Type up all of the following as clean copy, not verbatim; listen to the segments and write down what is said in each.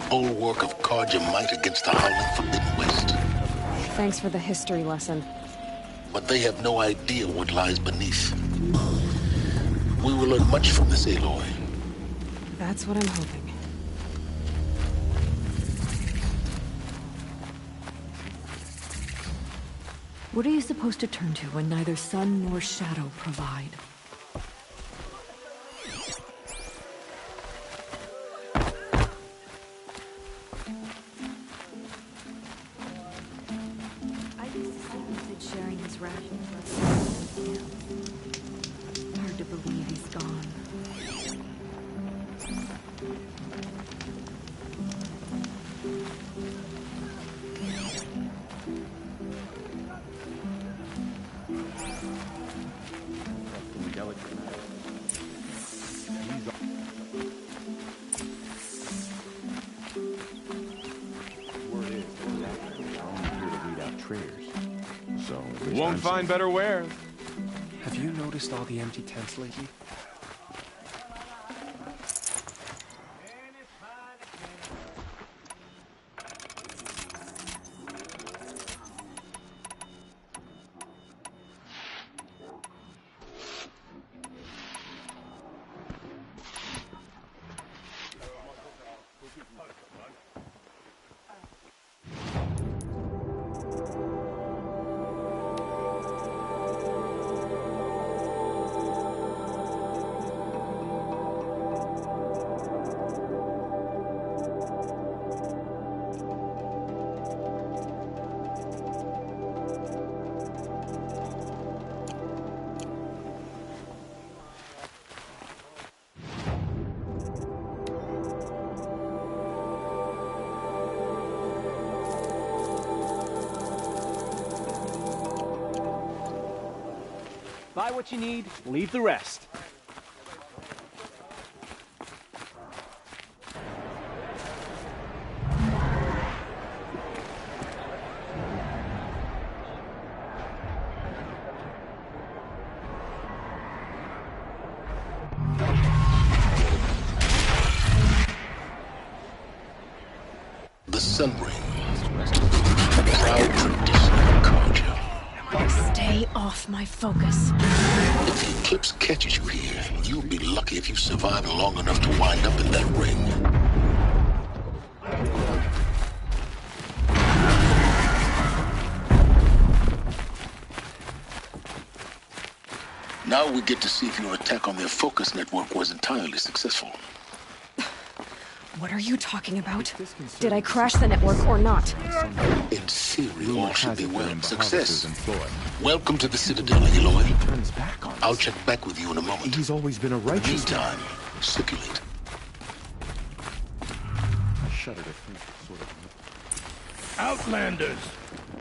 bulwark of Karja might against the howling Forbidden West. Thanks for the history lesson. But they have no idea what lies beneath. We will learn much from this, Aloy. That's what I'm hoping. What are you supposed to turn to when neither sun nor shadow provide? I used to see Sid sharing his rations with him. Hard to believe he's gone. Won't find better wares. Have you noticed all the empty tents lately? Buy what you need, leave the rest. The Sun Ring. Proud tradition of Karja. Stay off my focus. If the eclipse catches you here, you'll be lucky if you survive long enough to wind up in that ring. Now we get to see if your attack on their focus network was entirely successful. What are you talking about? Did I crash the network or not? In theory, all should be well. Success. Welcome to the Citadel, Aloy. I'll check back with you in a moment. He's always been a righteous guy. Meantime, circulate. I shudder to think, sort of. Outlanders,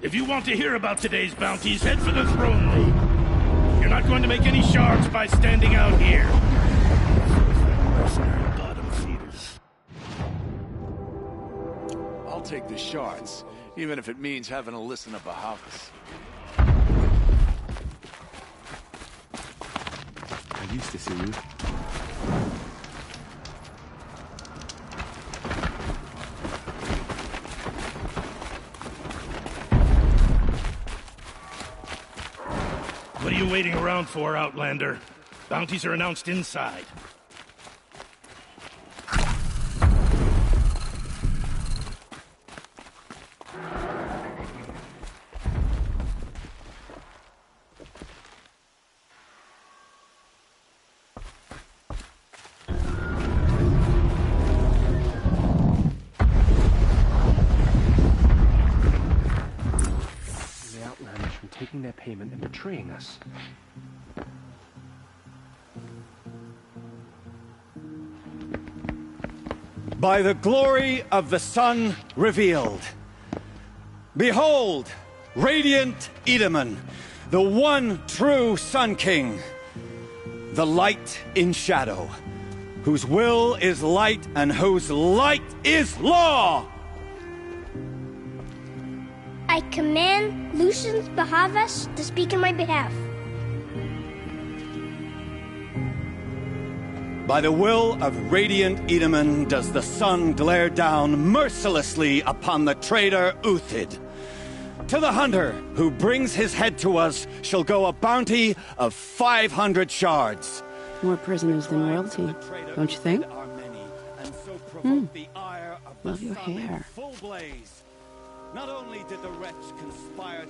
if you want to hear about today's bounties, head for the throne room. You're not going to make any shards by standing out here. Bottom feeders. I'll take the shards, even if it means having to listen to Bahavas. I used to see you. What are you waiting around for, Outlander? Bounties are announced inside. Taking their payment and betraying us. By the glory of the sun revealed. Behold, radiant Edaman, the one true Sun King, the light in shadow, whose will is light and whose light is law! I command Lucius Bahavas to speak in my behalf. By the will of radiant Edaman does the sun glare down mercilessly upon the traitor Uthid. To the hunter who brings his head to us shall go a bounty of 500 shards. More prisoners than royalty, don't you think? Love your hair.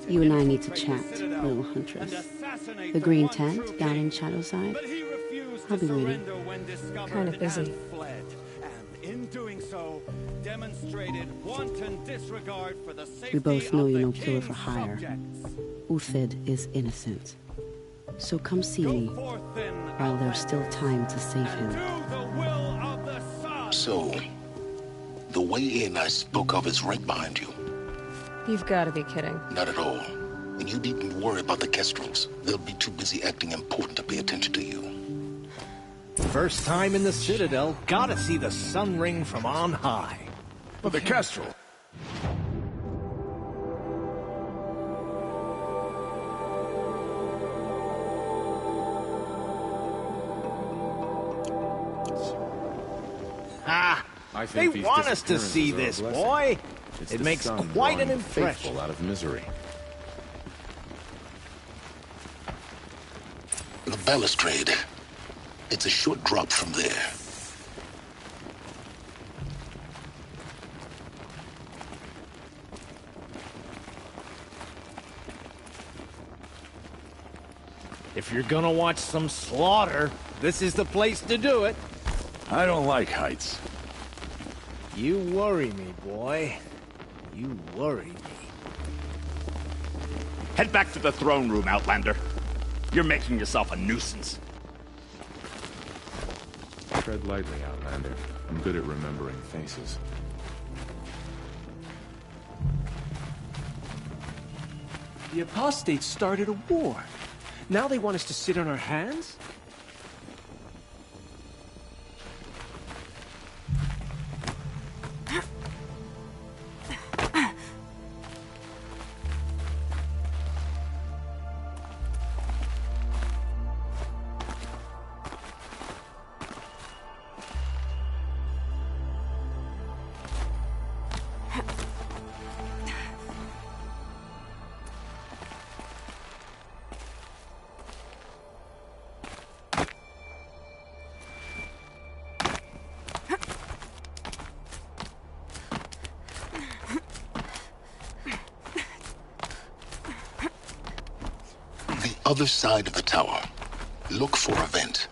You and I need to chat, little huntress. The green tent down in Shadowside. I'll be waiting. Kind of busy. We both know you're no killer for hire. Uthid is innocent. So come see me while there's still time to save him. So, the way in I spoke of is right behind you. You've got to be kidding. Not at all. And you needn't worry about the Kestrels. They'll be too busy acting important to pay attention to you. First time in the Citadel, gotta see the sun ring from on high. But the Kestrel. They want us to see this, boy. It makes quite an impression. Out of misery. The balustrade. It's a short drop from there. If you're gonna watch some slaughter, this is the place to do it. I don't like heights. You worry me, boy. You worry me. Head back to the throne room, Outlander. You're making yourself a nuisance. Tread lightly, Outlander. I'm good at remembering faces. The apostates started a war. Now they want us to sit on our hands? Other side of the tower. Look for a vent.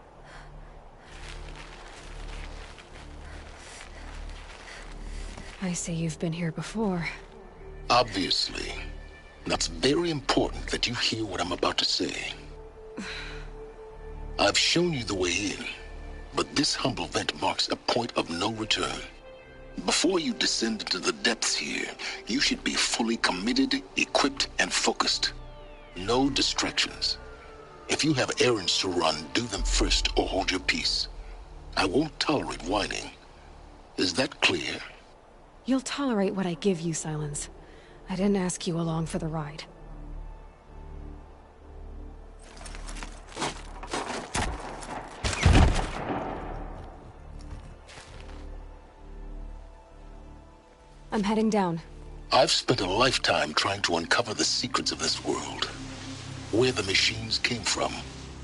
I see you've been here before. Obviously. That's very important that you hear what I'm about to say. I've shown you the way in, but this humble vent marks a point of no return. Before you descend into the depths here, you should be fully committed, equipped, and focused. No distractions. If you have errands to run, do them first or hold your peace. I won't tolerate whining. Is that clear? You'll tolerate what I give you, Silence. I didn't ask you along for the ride. I'm heading down. I've spent a lifetime trying to uncover the secrets of this world. Where the machines came from.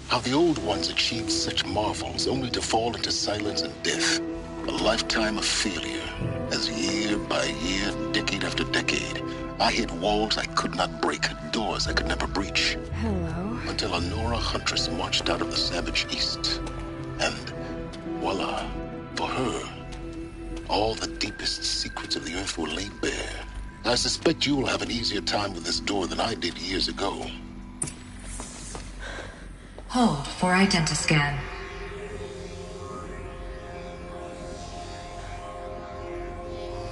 How the old ones achieved such marvels only to fall into silence and death. A lifetime of failure. As year by year, decade after decade, I hit walls I could not break, doors I could never breach. Hello. Until a Nora huntress marched out of the savage east. And voila, for her, all the deepest secrets of the earth were laid bare. I suspect you will have an easier time with this door than I did years ago. Hold for identiscan.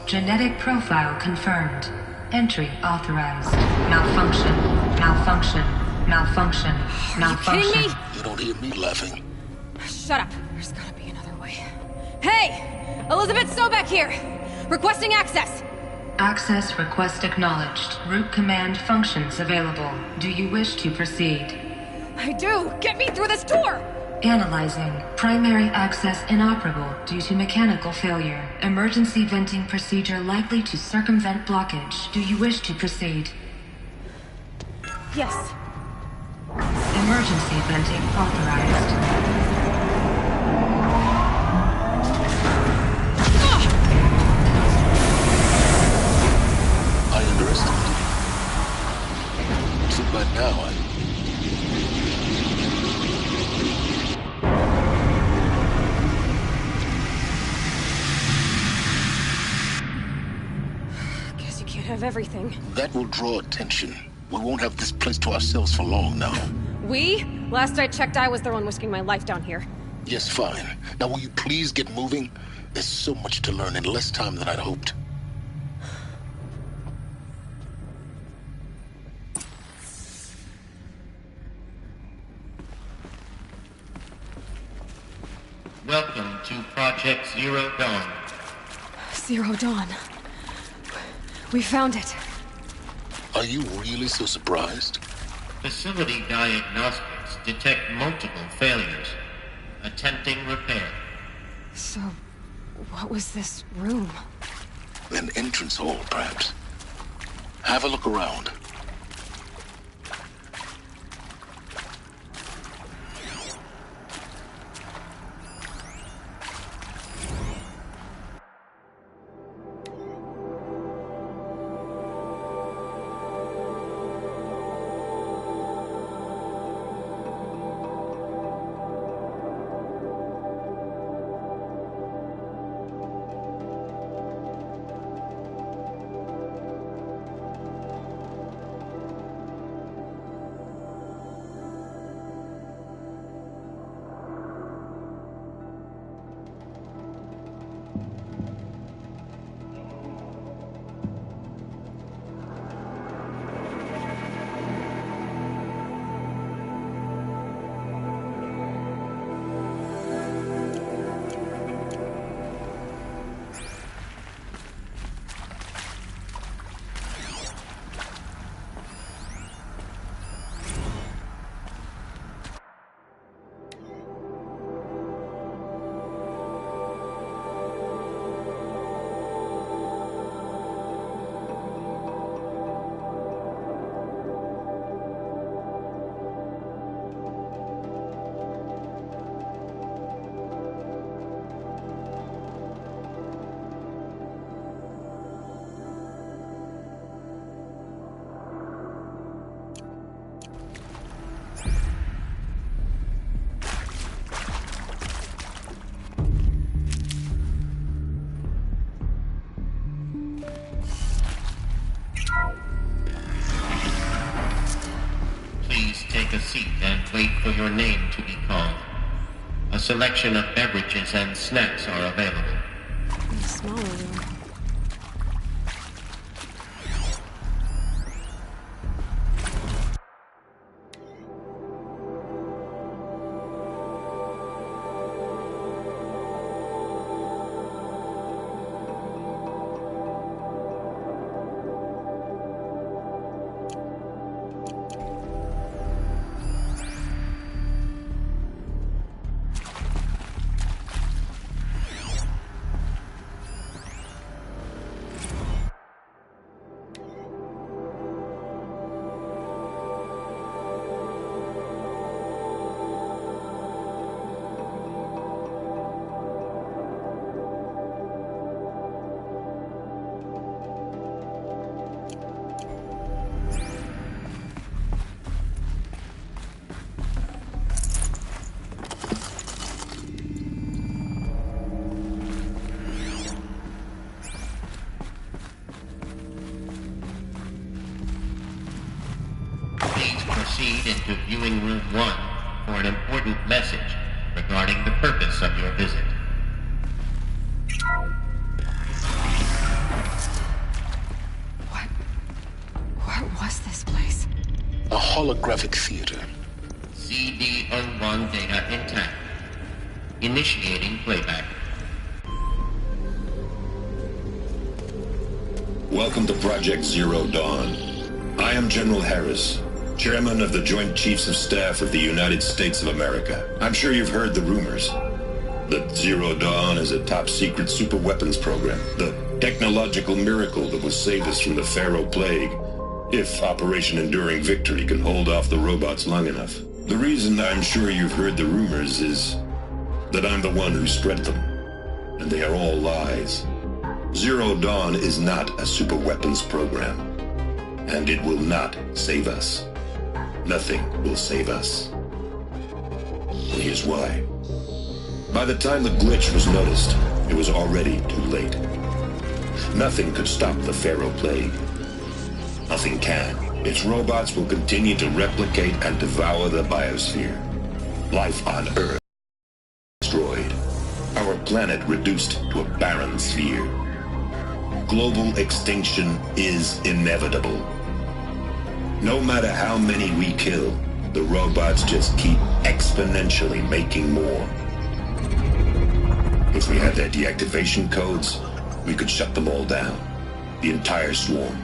Genetic profile confirmed. Entry authorized. Malfunction. Malfunction. Malfunction. Malfunction. Are you kidding me? You don't hear me laughing. Shut up. There's gotta be another way. Hey! Elizabeth Sobek here! Requesting access! Access request acknowledged. Root command functions available. Do you wish to proceed? I do! Get me through this door! Analyzing. Primary access inoperable due to mechanical failure. Emergency venting procedure likely to circumvent blockage. Do you wish to proceed? Yes. Emergency venting authorized. I underestimated you. So by now Guess you can't have everything. that will draw attention. We won't have this place to ourselves for long now. We? Last I checked, I was the one risking my life down here. Yes, fine. Now will you please get moving? There's so much to learn in less time than I'd hoped. Welcome to Project Zero Dawn. Zero Dawn. We found it. Are you really so surprised? Facility diagnostics detect multiple failures. Attempting repair. So, what was this room? An entrance hall, perhaps. Have a look around. Take a seat and wait for your name to be called. A selection of beverages and snacks are available. In a smaller room. Proceed into viewing room 1 for an important message regarding the purpose of your visit. What was this place? A holographic theater. CD01 data intact. Initiating playback. Welcome to Project Zero Dawn. I am General Harris. Chairman of the Joint Chiefs of Staff of the United States of America. I'm sure you've heard the rumors that Zero Dawn is a top-secret superweapons program, the technological miracle that will save us from the Pharaoh Plague, if Operation Enduring Victory can hold off the robots long enough. The reason I'm sure you've heard the rumors is that I'm the one who spread them, and they are all lies. Zero Dawn is not a superweapons program, and it will not save us. Nothing will save us. And here's why. By the time the glitch was noticed, it was already too late. Nothing could stop the Pharaoh Plague. Nothing can. Its robots will continue to replicate and devour the biosphere. Life on Earth destroyed. Our planet reduced to a barren sphere. Global extinction is inevitable. No matter how many we kill, the robots just keep exponentially making more. If we had their deactivation codes, we could shut them all down. The entire swarm.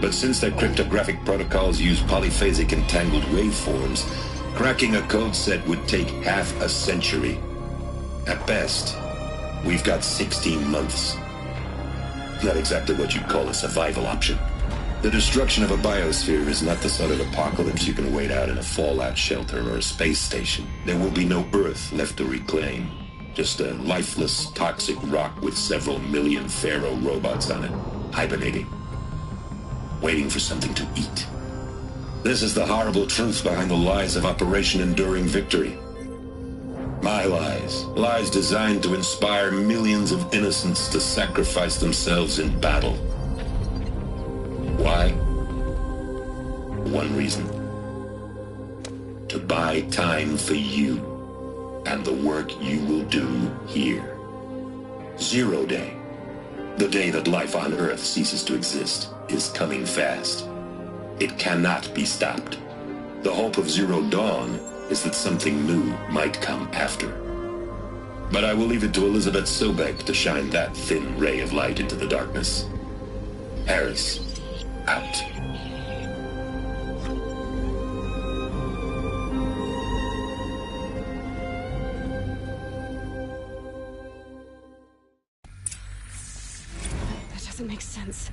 But since their cryptographic protocols use polyphasic entangled waveforms, cracking a code set would take half a century. At best, we've got 16 months. Not exactly what you'd call a survival option. The destruction of a biosphere is not the sort of apocalypse you can wait out in a fallout shelter or a space station. There will be no Earth left to reclaim. Just a lifeless, toxic rock with several million Pharaoh robots on it, hibernating, waiting for something to eat. This is the horrible truth behind the lies of Operation Enduring Victory. My lies. Lies designed to inspire millions of innocents to sacrifice themselves in battle. Why? One reason. To buy time for you and the work you will do here. Zero Day, the day that life on Earth ceases to exist, is coming fast. It cannot be stopped. The hope of Zero Dawn is that something new might come after. But I will leave it to Elizabeth Sobek to shine that thin ray of light into the darkness. Harris, out. That doesn't make sense.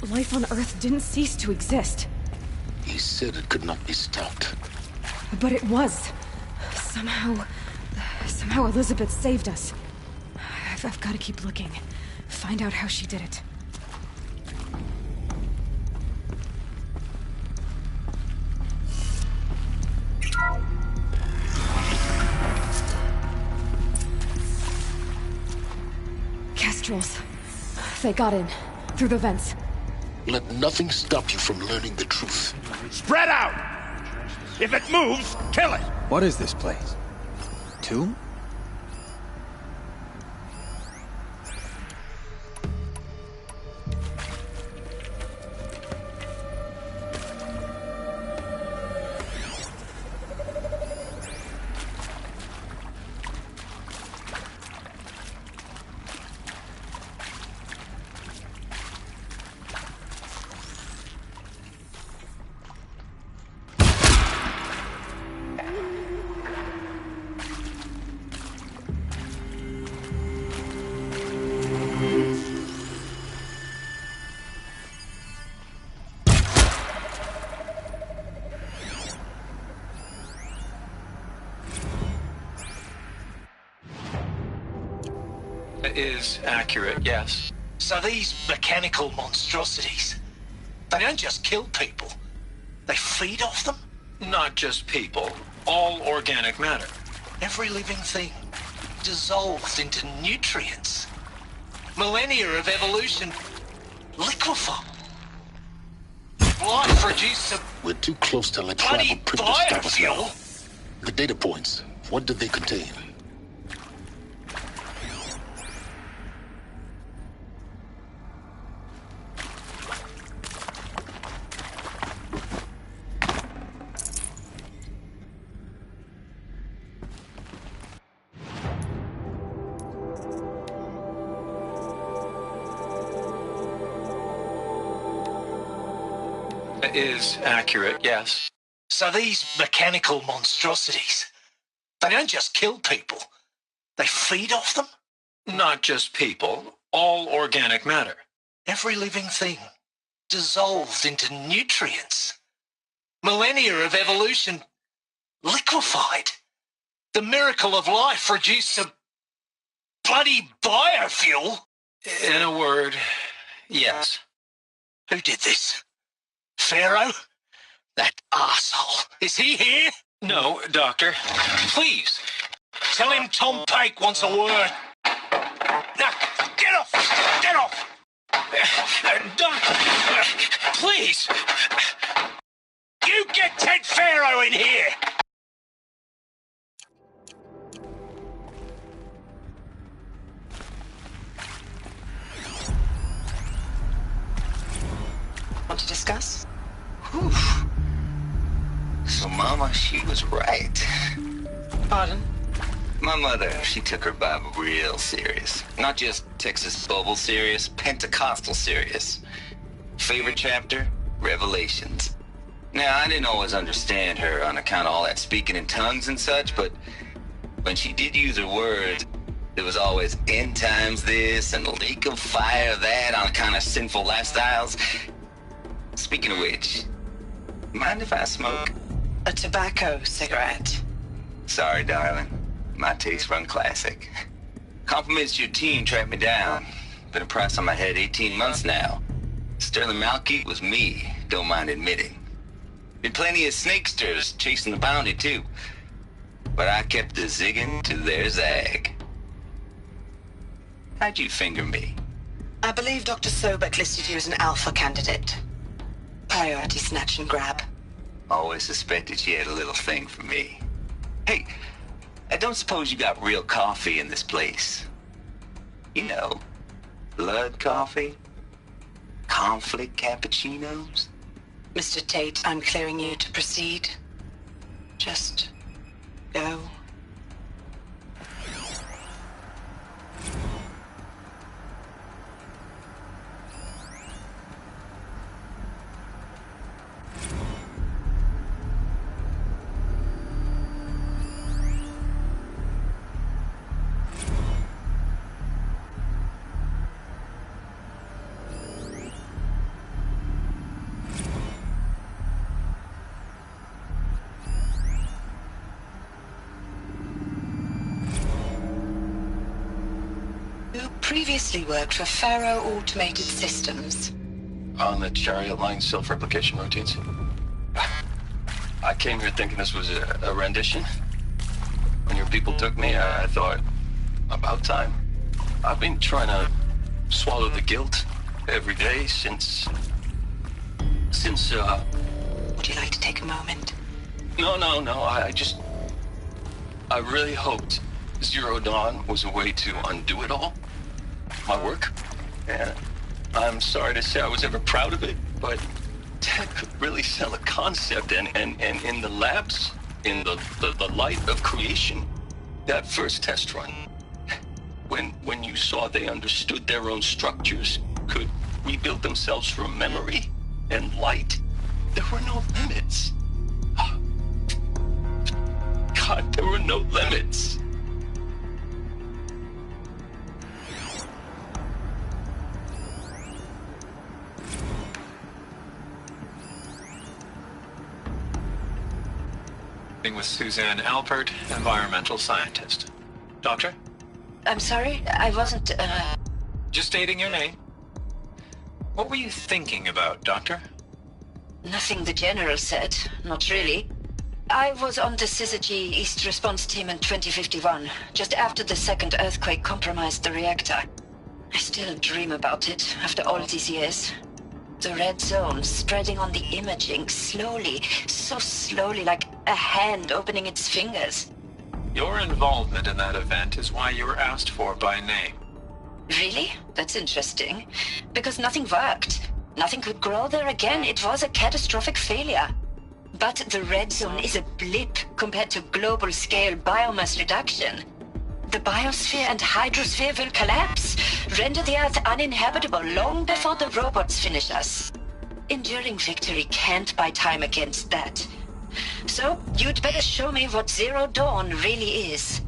Life on Earth didn't cease to exist. He said it could not be stopped. But it was. Somehow Elizabeth saved us. I've got to keep looking. Find out how she did it. Kestrels. They got in. Through the vents. Let nothing stop you from learning the truth. Spread out! If it moves, kill it! What is this place? Tomb? Is accurate, yes. So these mechanical monstrosities, they don't just kill people, they feed off them? Not just people, all organic matter. Every living thing dissolved into nutrients. Millennia of evolution liquefy. Life reduced to We're too close to let bloody travel print to stop us now. biofuel. The data points, what did they contain? Is accurate, yes. So these mechanical monstrosities, they don't just kill people, they feed off them? Not just people, all organic matter. Every living thing, dissolved into nutrients. Millennia of evolution, liquefied. The miracle of life reduced to bloody biofuel. In a word, yes. Who did this? Pharaoh? That arsehole. Is he here? No, Doctor. Please. Tell him Tom Pake wants a word. Now, get off! Get off! Doctor, please. You get Ted Pharaoh in here! Want to discuss? Whew. So Mama, she was right. Pardon? My mother, she took her Bible real serious. Not just Texas Bible serious, Pentecostal serious. Favorite chapter? Revelations. Now, I didn't always understand her on account of all that speaking in tongues and such, but when she did use her words, there was always end times this and lake of fire that on account of sinful lifestyles. Speaking of which, mind if I smoke? A tobacco cigarette. Sorry, darling. My taste run classic. Compliments to your team tracked me down. Been a price on my head 18 months now. Sterling Malkeet was me, don't mind admitting. Been plenty of snakesters chasing the bounty, too. But I kept the zigging to their zag. How'd you finger me? I believe Dr. Sobek listed you as an alpha candidate. Priority snatch and grab. Always suspected she had a little thing for me. Hey, I don't suppose you got real coffee in this place. You know, blood coffee? Conflict cappuccinos? Mr. Tate, I'm clearing you to proceed. Just go. Previously worked for Pharaoh Automated Systems. On the Chariot Line self-replication routines. I came here thinking this was a rendition. When your people took me, I thought, about time. I've been trying to swallow the guilt every day since... Would you like to take a moment? No, I really hoped Zero Dawn was a way to undo it all. My work. And I'm sorry to say I was ever proud of it, but Ted could really sell a concept, and in the labs, in the light of creation, that first test run, when you saw they understood their own structures, could rebuild themselves from memory and light, there were no limits. God, there were no limits. With Suzanne Alpert, environmental scientist. Doctor? I'm sorry, I wasn't, Just stating your name. What were you thinking about, Doctor? Nothing the General said, not really. I was on the Syzygy East Response Team in 2051, just after the second earthquake compromised the reactor. I still dream about it, after all these years. The red zone spreading on the imaging, slowly, so slowly, like a hand opening its fingers. Your involvement in that event is why you were asked for by name. Really? That's interesting. Because nothing worked. Nothing could grow there again. It was a catastrophic failure. But the red zone is a blip compared to global-scale biomass reduction. The biosphere and hydrosphere will collapse, render the Earth uninhabitable long before the robots finish us. enduring victory can't buy time against that. So, you'd better show me what Zero Dawn really is.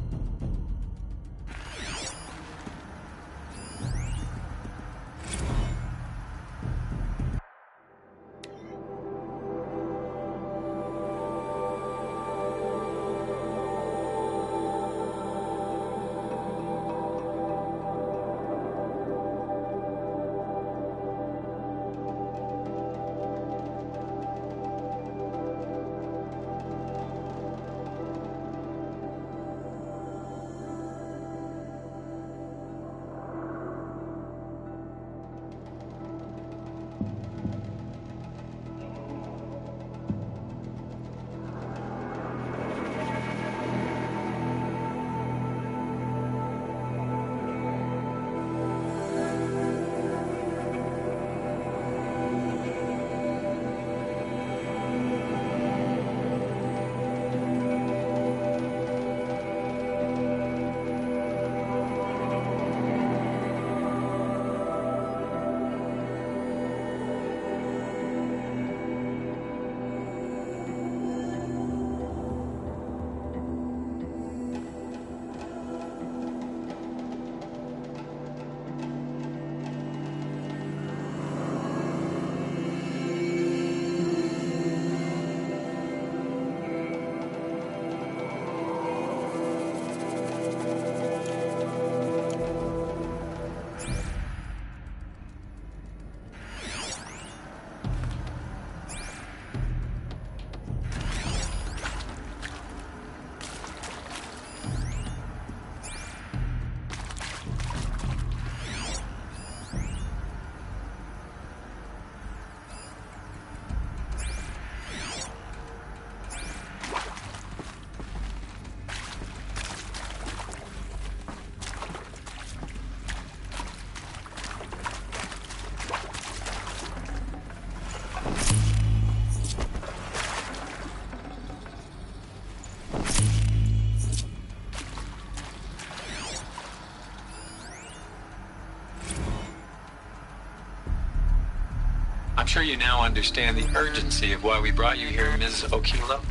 I'm sure you now understand the urgency of why we brought you here, Ms. Okilo.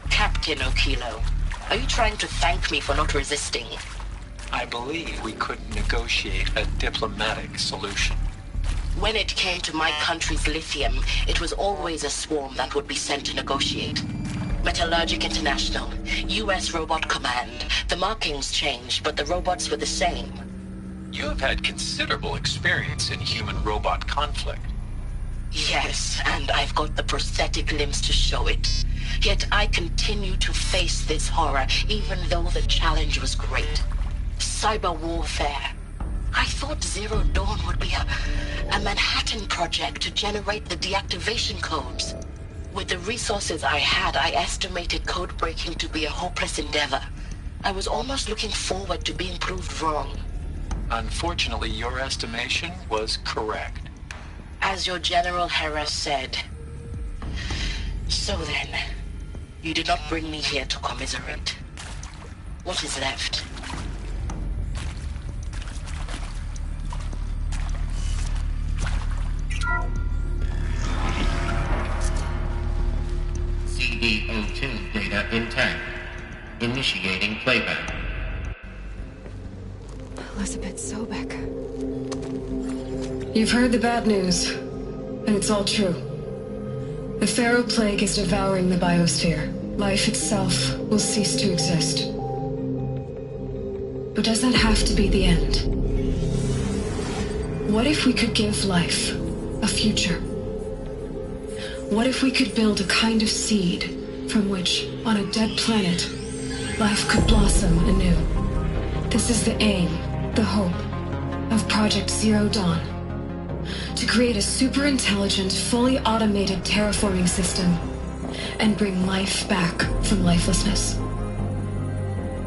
Captain Okilo, are you trying to thank me for not resisting? I believe we could negotiate a diplomatic solution. When it came to my country's lithium, it was always a swarm that would be sent to negotiate. Metallurgic International, U.S. Robot Command. The markings changed, but the robots were the same. You have had considerable experience in human-robot conflict. Yes, and I've got the prosthetic limbs to show it. Yet I continue to face this horror, even though the challenge was great. Cyber warfare. I thought Zero Dawn would be a Manhattan project to generate the deactivation codes. With the resources I had, I estimated code breaking to be a hopeless endeavor. I was almost looking forward to being proved wrong. Unfortunately, your estimation was correct. As your General Hera said. So then, you did not bring me here to commiserate. What is left? CD02 data intact. Initiating playback. Elizabeth Sobek. You've heard the bad news, and it's all true. The Pharaoh Plague is devouring the biosphere. Life itself will cease to exist. But does that have to be the end? What if we could give life a future? What if we could build a kind of seed from which, on a dead planet, life could blossom anew? This is the aim, the hope, of Project Zero Dawn. To create a super-intelligent, fully automated terraforming system and bring life back from lifelessness.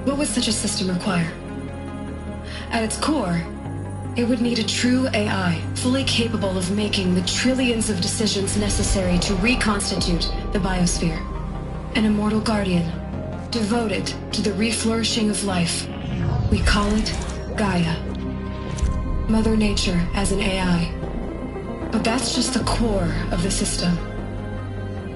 What would such a system require? At its core, it would need a true AI, fully capable of making the trillions of decisions necessary to reconstitute the biosphere. An immortal guardian, devoted to the reflourishing of life. We call it Gaia. Mother Nature as an AI. But that's just the core of the system.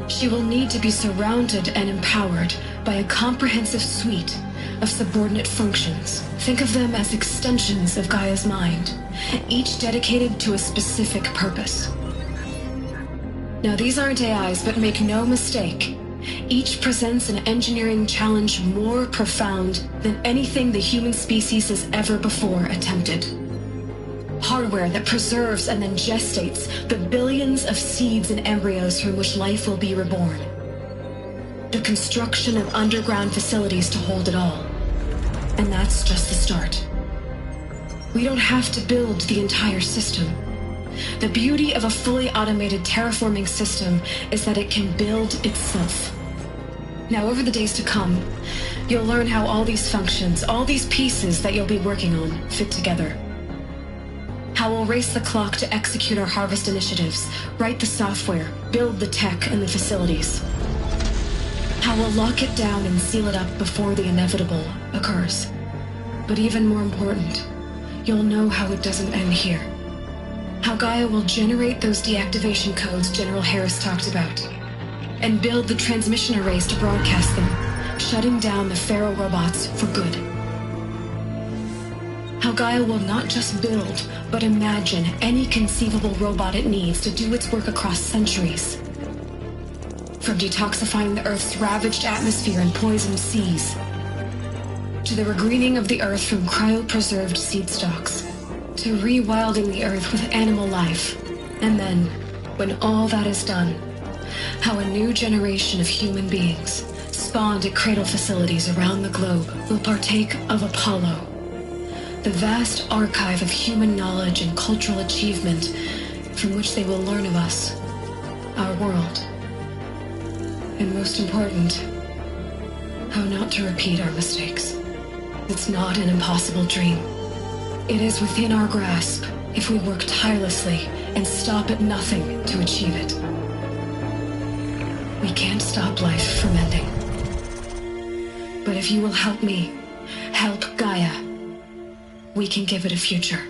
She will need to be surrounded and empowered by a comprehensive suite of subordinate functions. Think of them as extensions of Gaia's mind, each dedicated to a specific purpose. Now, these aren't AIs, but make no mistake, each presents an engineering challenge more profound than anything the human species has ever before attempted. Hardware that preserves and then gestates the billions of seeds and embryos from which life will be reborn. The construction of underground facilities to hold it all. And that's just the start. We don't have to build the entire system. The beauty of a fully automated terraforming system is that it can build itself. Now, over the days to come, you'll learn how all these functions, all these pieces that you'll be working on, fit together. How we'll race the clock to execute our harvest initiatives, write the software, build the tech and the facilities. How we'll lock it down and seal it up before the inevitable occurs. But even more important, you'll know how it doesn't end here. How Gaia will generate those deactivation codes General Harris talked about, and build the transmission arrays to broadcast them, shutting down the Pharaoh robots for good. How Gaia will not just build, but imagine any conceivable robot it needs to do its work across centuries. From detoxifying the Earth's ravaged atmosphere and poisoned seas, to the regreening of the Earth from cryopreserved seed stalks, to rewilding the Earth with animal life. And then, when all that is done, how a new generation of human beings, spawned at cradle facilities around the globe, will partake of Apollo, the vast archive of human knowledge and cultural achievement from which they will learn of us, our world. And most important, how not to repeat our mistakes. It's not an impossible dream. It is within our grasp if we work tirelessly and stop at nothing to achieve it. We can't stop life from ending. But if you will help me, help Gaia, we can give it a future.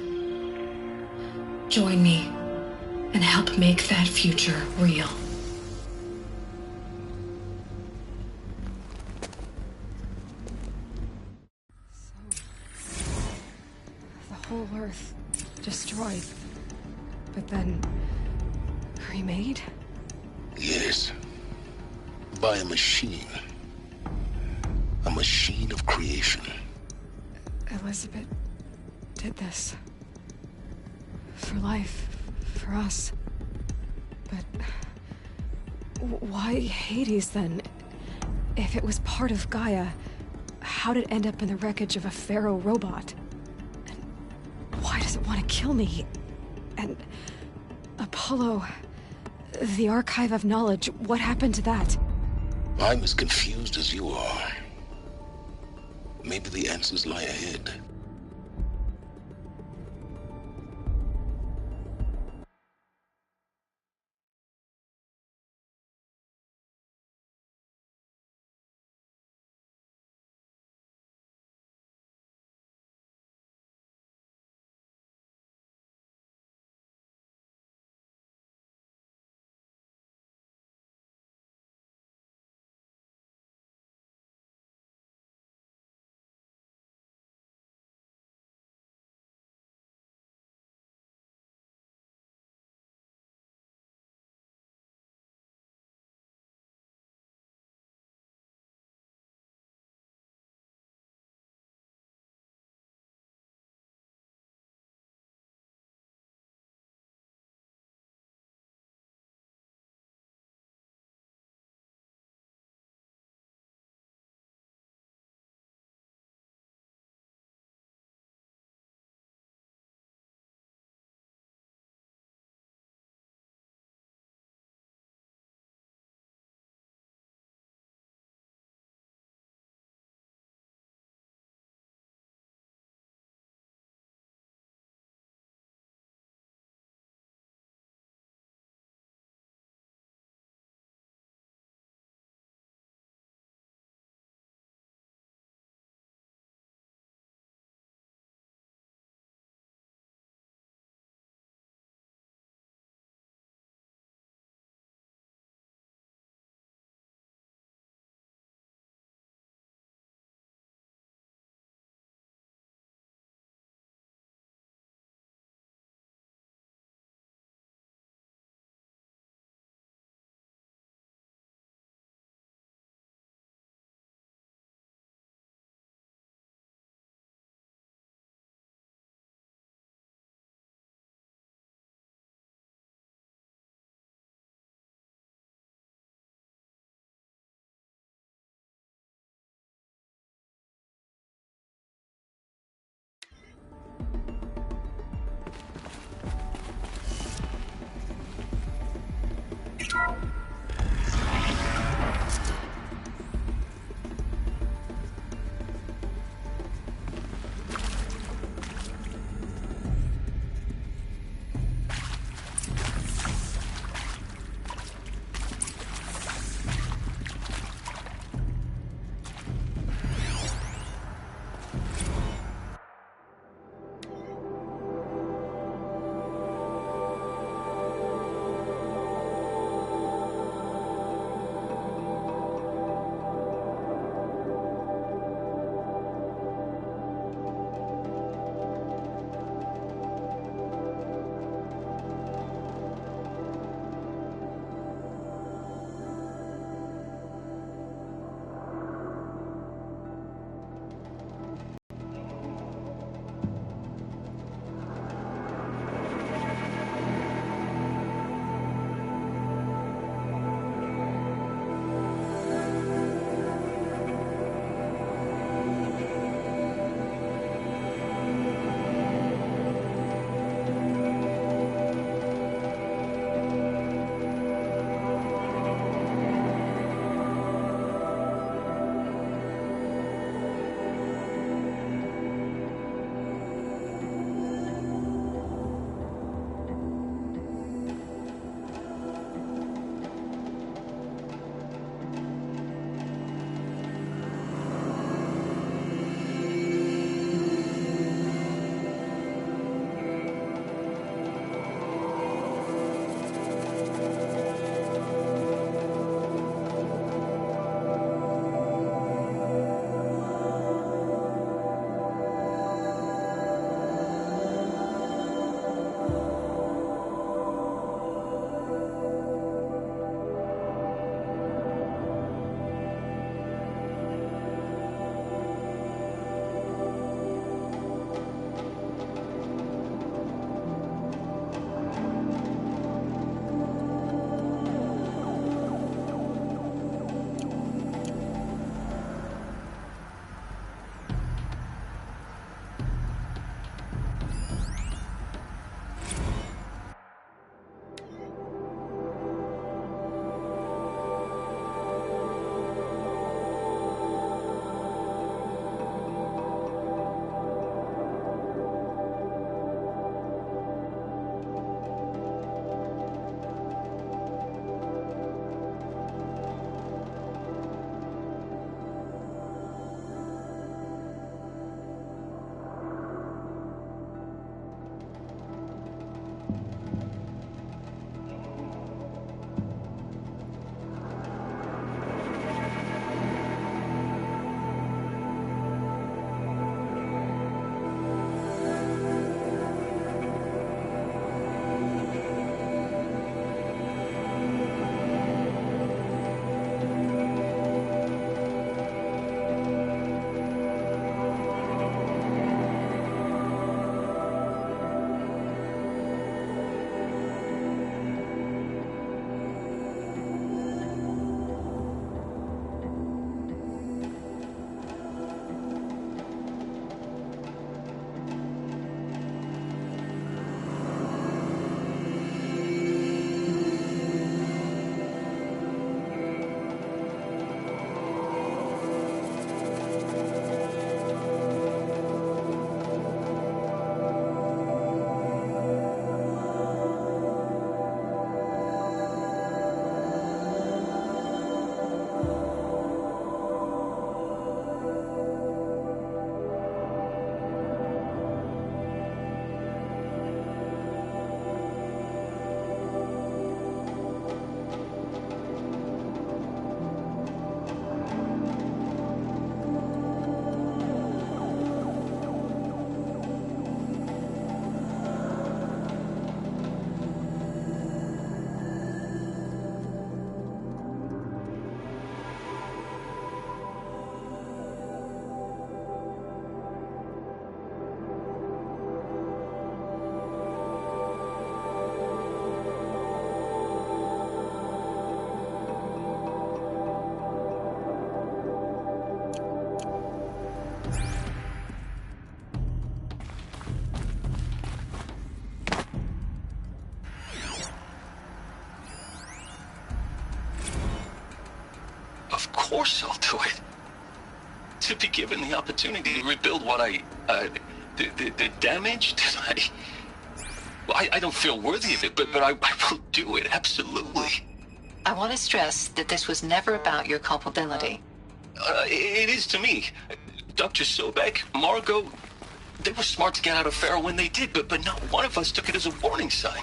Join me and help make that future real. The whole Earth destroyed, but then remade? Yes. By a machine. A machine of creation. Elizabeth did this. For life. For us. But why Hades then? If it was part of Gaia, how did it end up in the wreckage of a Pharaoh robot? And why does it want to kill me? And Apollo, the archive of knowledge, what happened to that? I'm as confused as you are. Maybe the answers lie ahead. foresight to it. To be given the opportunity to rebuild what the damage that I don't feel worthy of it, but I will do it, absolutely. I want to stress that this was never about your culpability. It is to me. Dr. Sobek, Margot, they were smart to get out of Pharaoh when they did, but not one of us took it as a warning sign.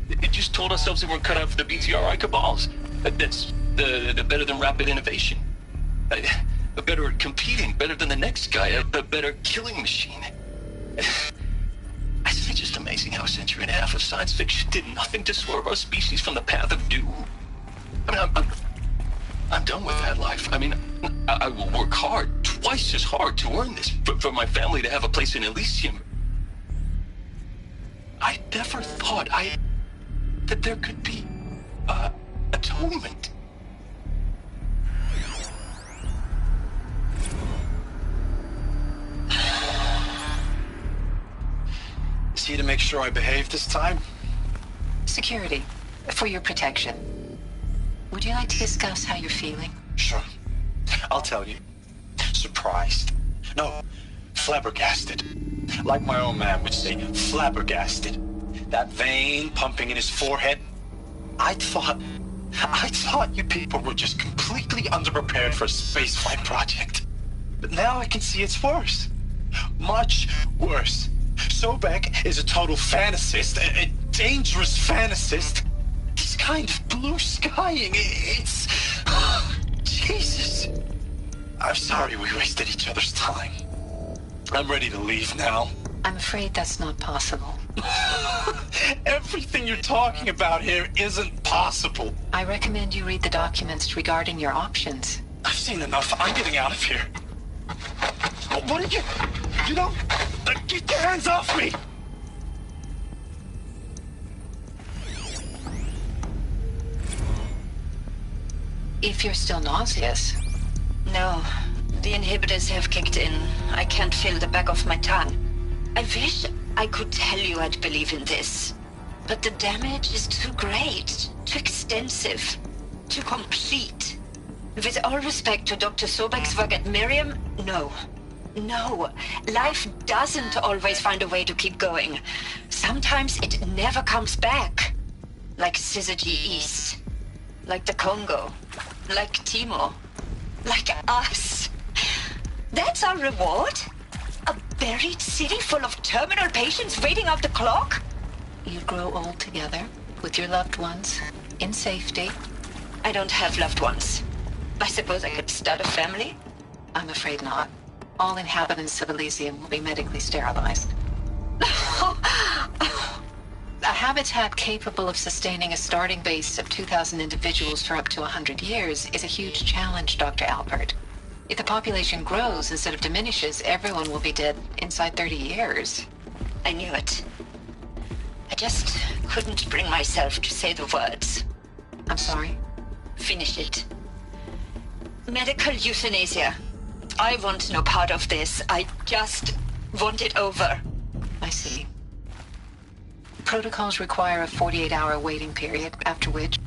It just told ourselves that we're cut out for the BTRI cabals. That's the better than rapid innovation. Better at competing, better than the next guy, a better killing machine. Isn't it just amazing how a century and a half of science fiction did nothing to swerve our species from the path of doom? I mean, I'm done with that life. I mean, I will work hard, twice as hard, to earn this, for my family to have a place in Elysium. I never thought that there could be atonement. Is he to make sure I behave this time? Security, for your protection. Would you like to discuss how you're feeling? Sure. I'll tell you. Surprised. No, flabbergasted. Like my own man would say, flabbergasted. That vein pumping in his forehead. I thought you people were just completely underprepared for a spaceflight project. But now I can see it's worse. Much worse. Sobek is a total fantasist, a dangerous fantasist. He's kind of blue skying. It's... Jesus. I'm sorry we wasted each other's time. I'm ready to leave now. I'm afraid that's not possible. Everything you're talking about here isn't possible. I recommend you read the documents regarding your options. I've seen enough. I'm getting out of here. What are you... You know... Get your hands off me! If you're still nauseous. No, the inhibitors have kicked in. I can't feel the back of my tongue. I wish I could tell you I'd believe in this. But the damage is too great, too extensive, too complete. With all respect to Dr. Sobek's work at Miriam, no. No, life doesn't always find a way to keep going. Sometimes it never comes back. Like Syzygy East. Like the Congo. Like Timo. Like us. That's our reward? A buried city full of terminal patients waiting out the clock? You grow old together, with your loved ones, in safety. I don't have loved ones. I suppose I could start a family? I'm afraid not. All inhabitants of Elysium will be medically sterilized. A habitat capable of sustaining a starting base of 2,000 individuals for up to 100 years is a huge challenge, Dr. Alpert. If the population grows instead of diminishes, everyone will be dead inside 30 years. I knew it. I just couldn't bring myself to say the words. I'm sorry? Finish it. Medical euthanasia. I want no part of this. I just want it over. I see. Protocols require a 48-hour waiting period, after which...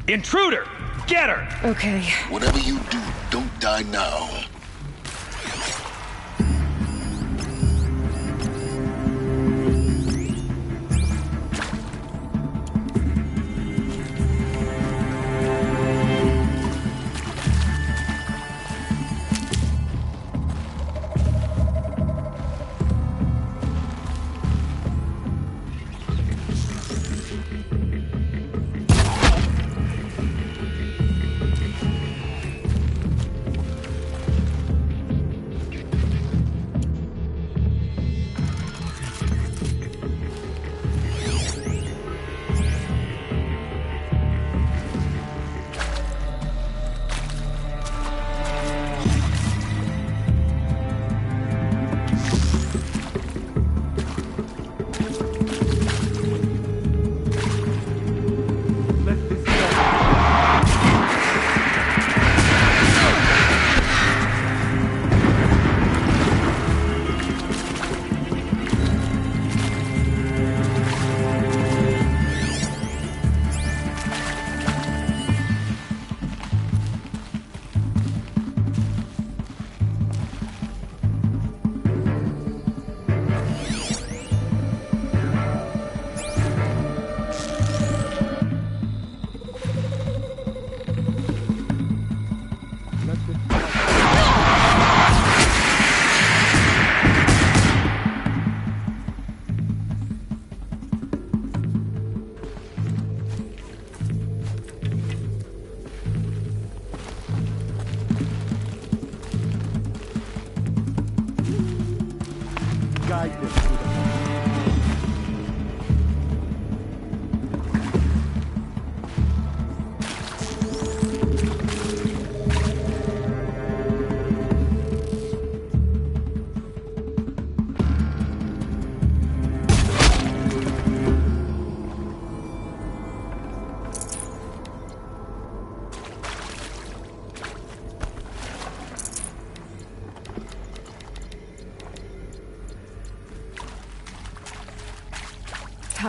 Intruder! Get her! Okay. Whatever you do, don't die now.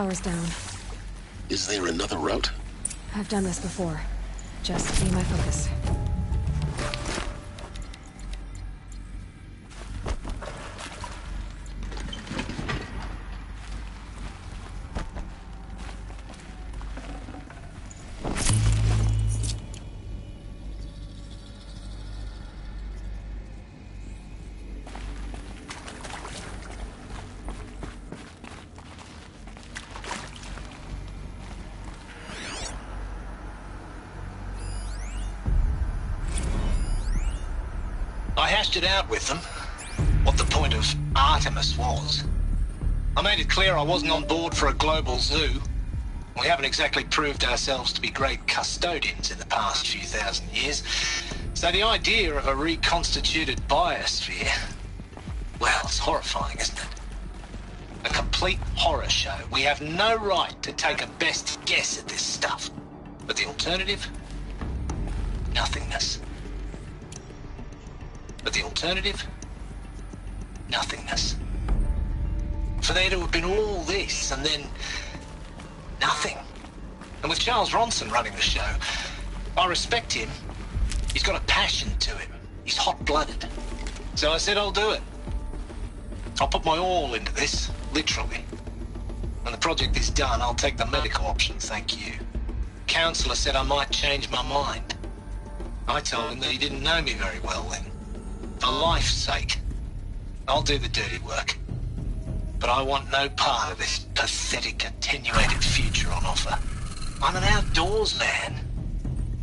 power's down. Is there another route? I've done this before. Just be my focus. I hashed it out with them, what the point of Artemis was. I made it clear I wasn't on board for a global zoo. We haven't exactly proved ourselves to be great custodians in the past few thousand years. So the idea of a reconstituted biosphere, well, it's horrifying, isn't it? A complete horror show. We have no right to take a best guess at this stuff. But the alternative? Nothingness. But the alternative? Nothingness. For there to have been all this, and then nothing. And with Charles Ronson running the show, I respect him. He's got a passion to him. He's hot-blooded. So I said I'll do it. I'll put my all into this, literally. When the project is done, I'll take the medical option, thank you. Counselor said I might change my mind. I told him that he didn't know me very well then. For life's sake, I'll do the dirty work. But I want no part of this pathetic, attenuated future on offer. I'm an outdoors man.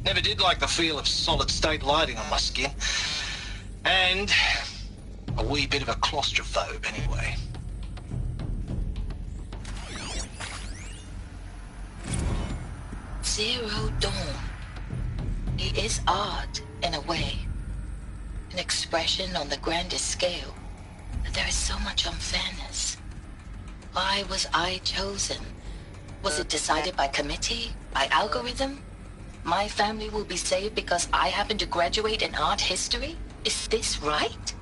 Never did like the feel of solid-state lighting on my skin. And a wee bit of a claustrophobe, anyway. Zero Dawn. It is art, in a way. An expression on the grandest scale. But there is so much unfairness. Why was I chosen? Was it decided by committee? By algorithm? My family will be saved because I happen to graduate in art history? Is this right?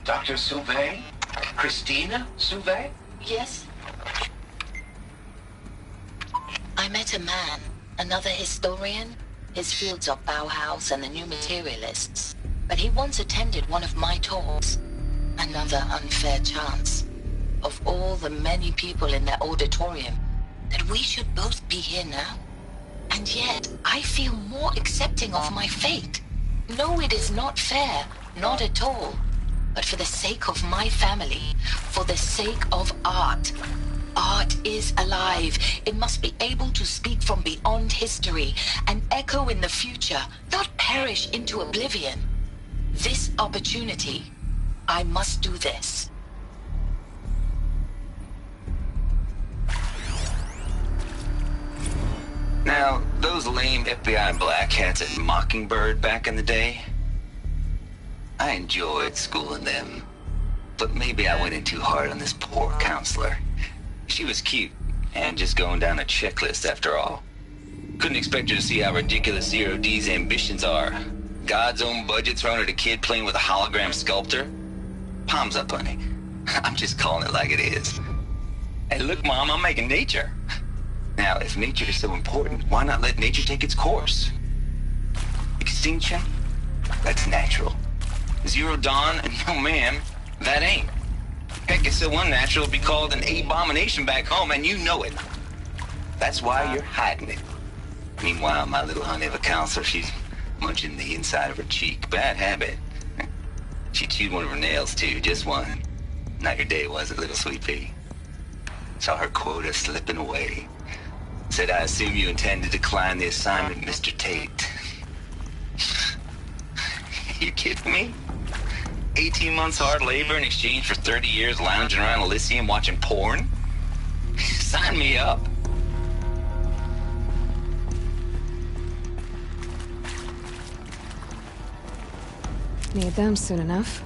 Dr. Sauvé? Christina Sauvé? Yes. I met a man, another historian. His fields are Bauhaus and the New Materialists. But he once attended one of my talks. Another unfair chance. Of all the many people in that auditorium, that we should both be here now. And yet, I feel more accepting of my fate. No, it is not fair. Not at all. But for the sake of my family, for the sake of art. Art is alive. It must be able to speak from beyond history and echo in the future, not perish into oblivion. This opportunity, I must do this. Now, those lame FBI black hats at Mockingbird back in the day, I enjoyed schooling them. But maybe I went in too hard on this poor counselor. She was cute, and just going down a checklist after all. Couldn't expect her to see how ridiculous Zero D's ambitions are. God's own budget thrown at a kid playing with a hologram sculptor? Palms up, honey. I'm just calling it like it is. Hey, look, Mom, I'm making nature. Now, if nature is so important, why not let nature take its course? Extinction? That's natural. Zero Dawn? No, ma'am, that ain't. Heck, it's so unnatural it'd be called an abomination back home, and you know it. That's why you're hiding it. Meanwhile, my little honey of a counselor, she's munching the inside of her cheek. Bad habit. She chewed one of her nails, too, just one. Not your day, was it, little sweet pea? Saw her quota slipping away. Said, I assume you intend to decline the assignment, Mr. Tate. You kidding me? 18 months hard labor in exchange for 30 years lounging around Elysium watching porn? Sign me up. Need them soon enough.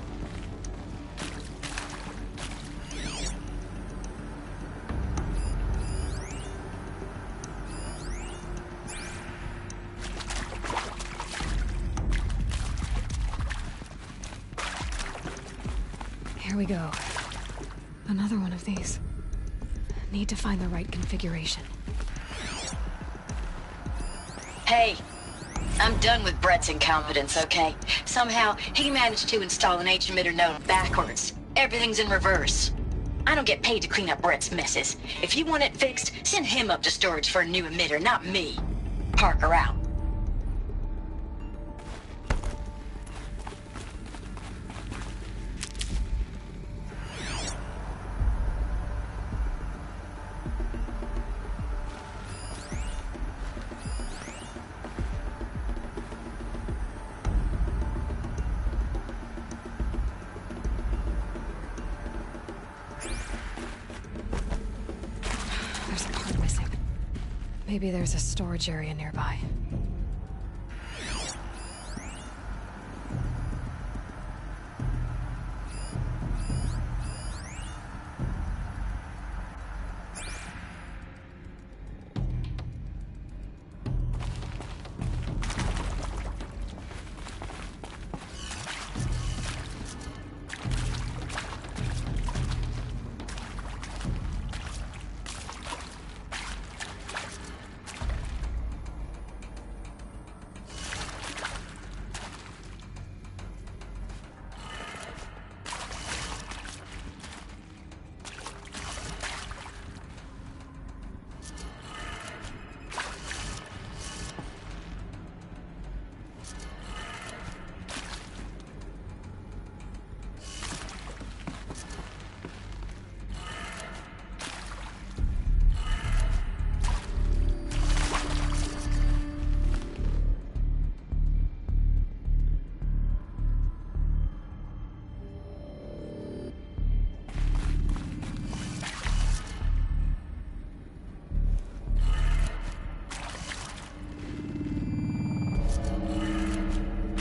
Here we go. Another one of these. need to find the right configuration. Hey, I'm done with Brett's incompetence, okay? Somehow, he managed to install an H-emitter node backwards. Everything's in reverse. I don't get paid to clean up Brett's messes. If you want it fixed, send him up to storage for a new emitter, not me. Parker out. Maybe there's a storage area nearby.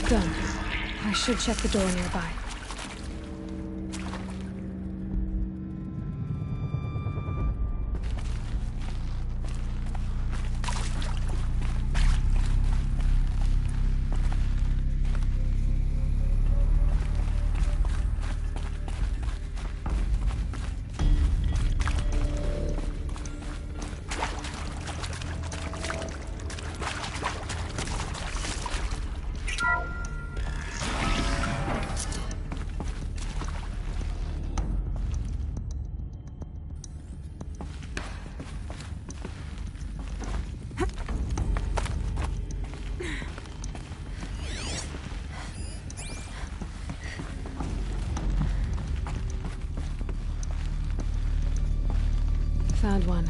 Done. I should check the door nearby. Found one.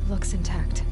Looks intact.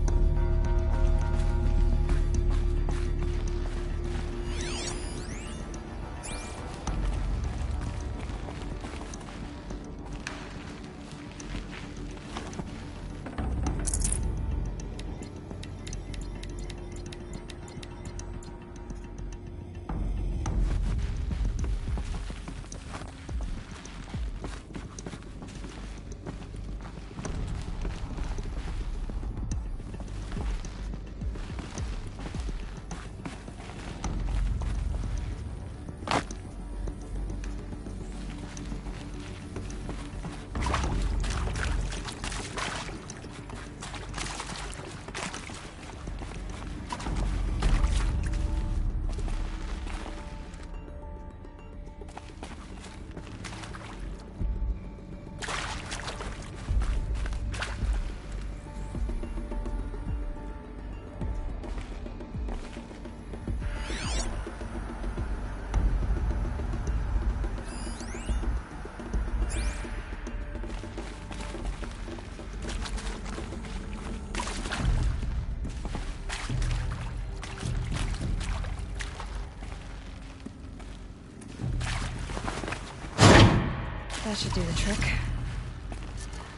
That should do the trick.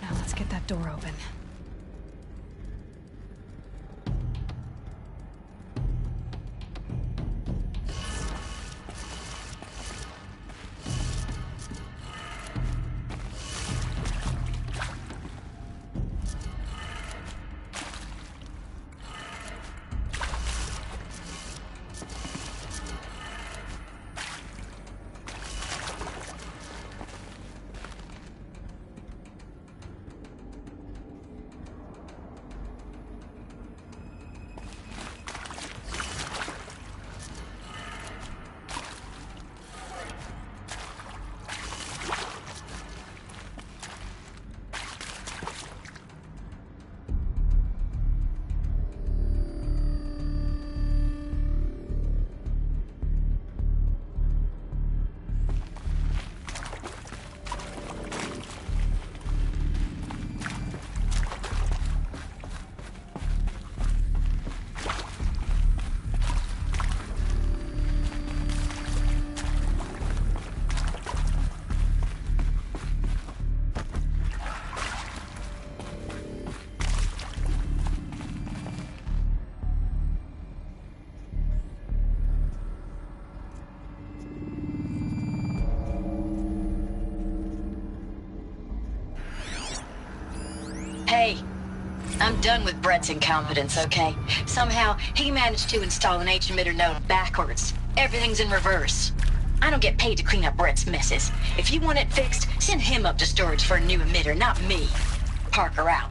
Now let's get that door open. I'm done with Brett's incompetence, okay? Somehow, he managed to install an H-emitter node backwards. Everything's in reverse. I don't get paid to clean up Brett's messes. If you want it fixed, send him up to storage for a new emitter, not me. Parker out.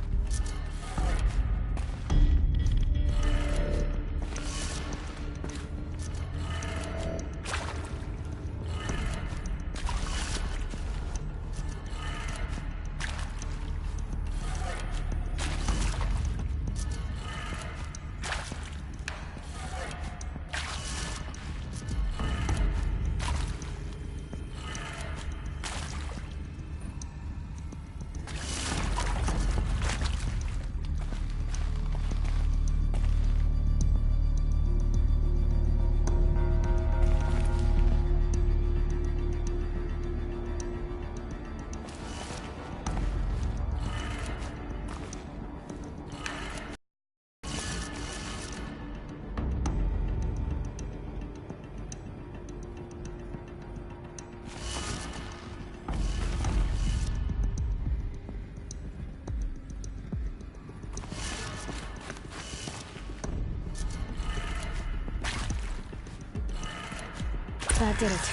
That did it.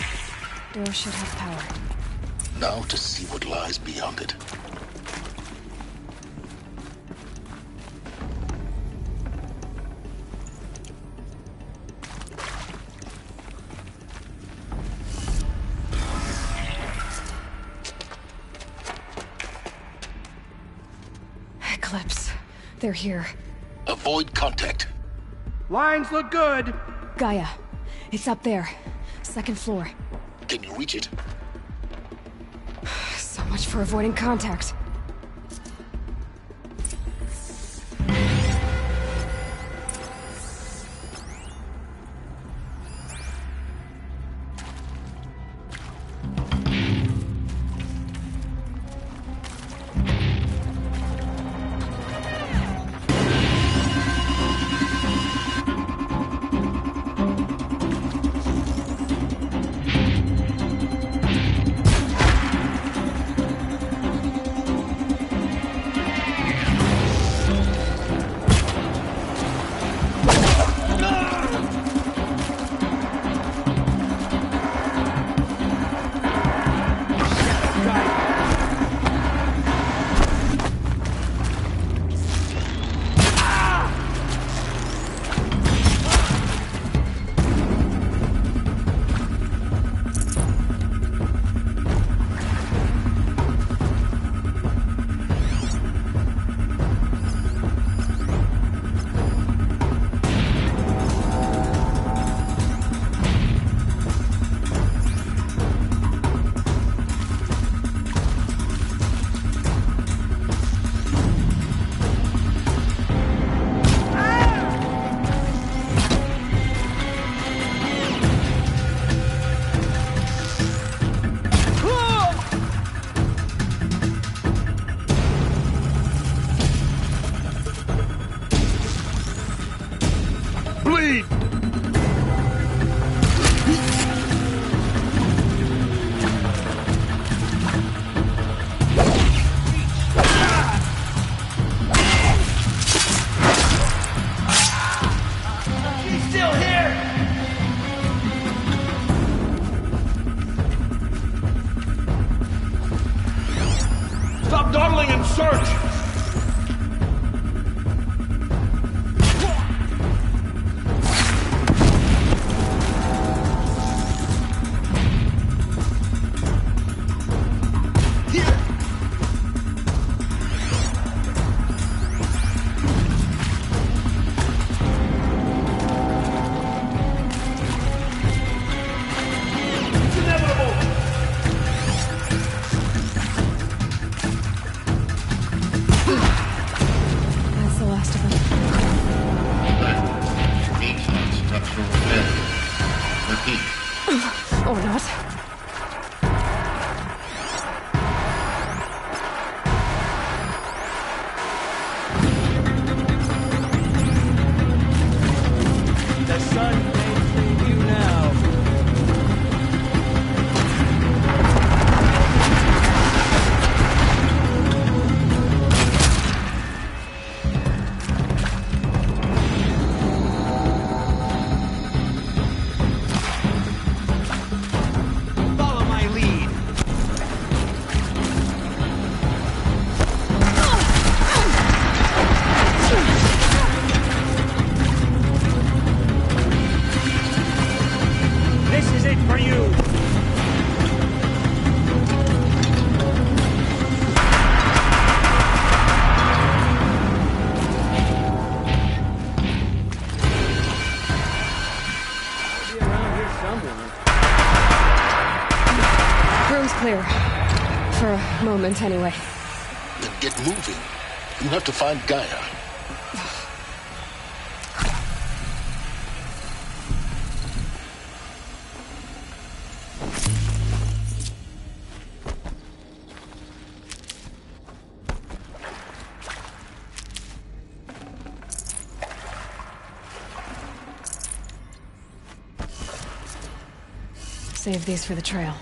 Door should have power. Now to see what lies beyond it. Eclipse. They're here. Avoid contact. Lines look good. Gaia. It's up there. Second floor. Can you reach it? So much for avoiding contact. Or not. The sun may save you now. clear. For a moment, anyway. Then get moving. You have to find Gaia. Save these for the trail.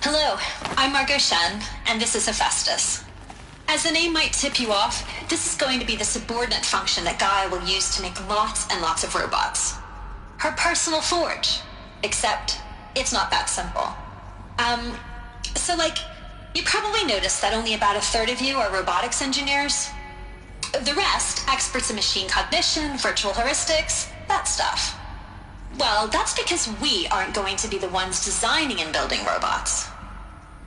Hello, I'm Margot Shen, and this is Hephaestus. As the name might tip you off, this is going to be the subordinate function that Gaia will use to make lots and lots of robots. Her personal forge. Except, it's not that simple. You probably noticed that only about a third of you are robotics engineers. The rest, experts in machine cognition, virtual heuristics, that stuff. Well, that's because we aren't going to be the ones designing and building robots.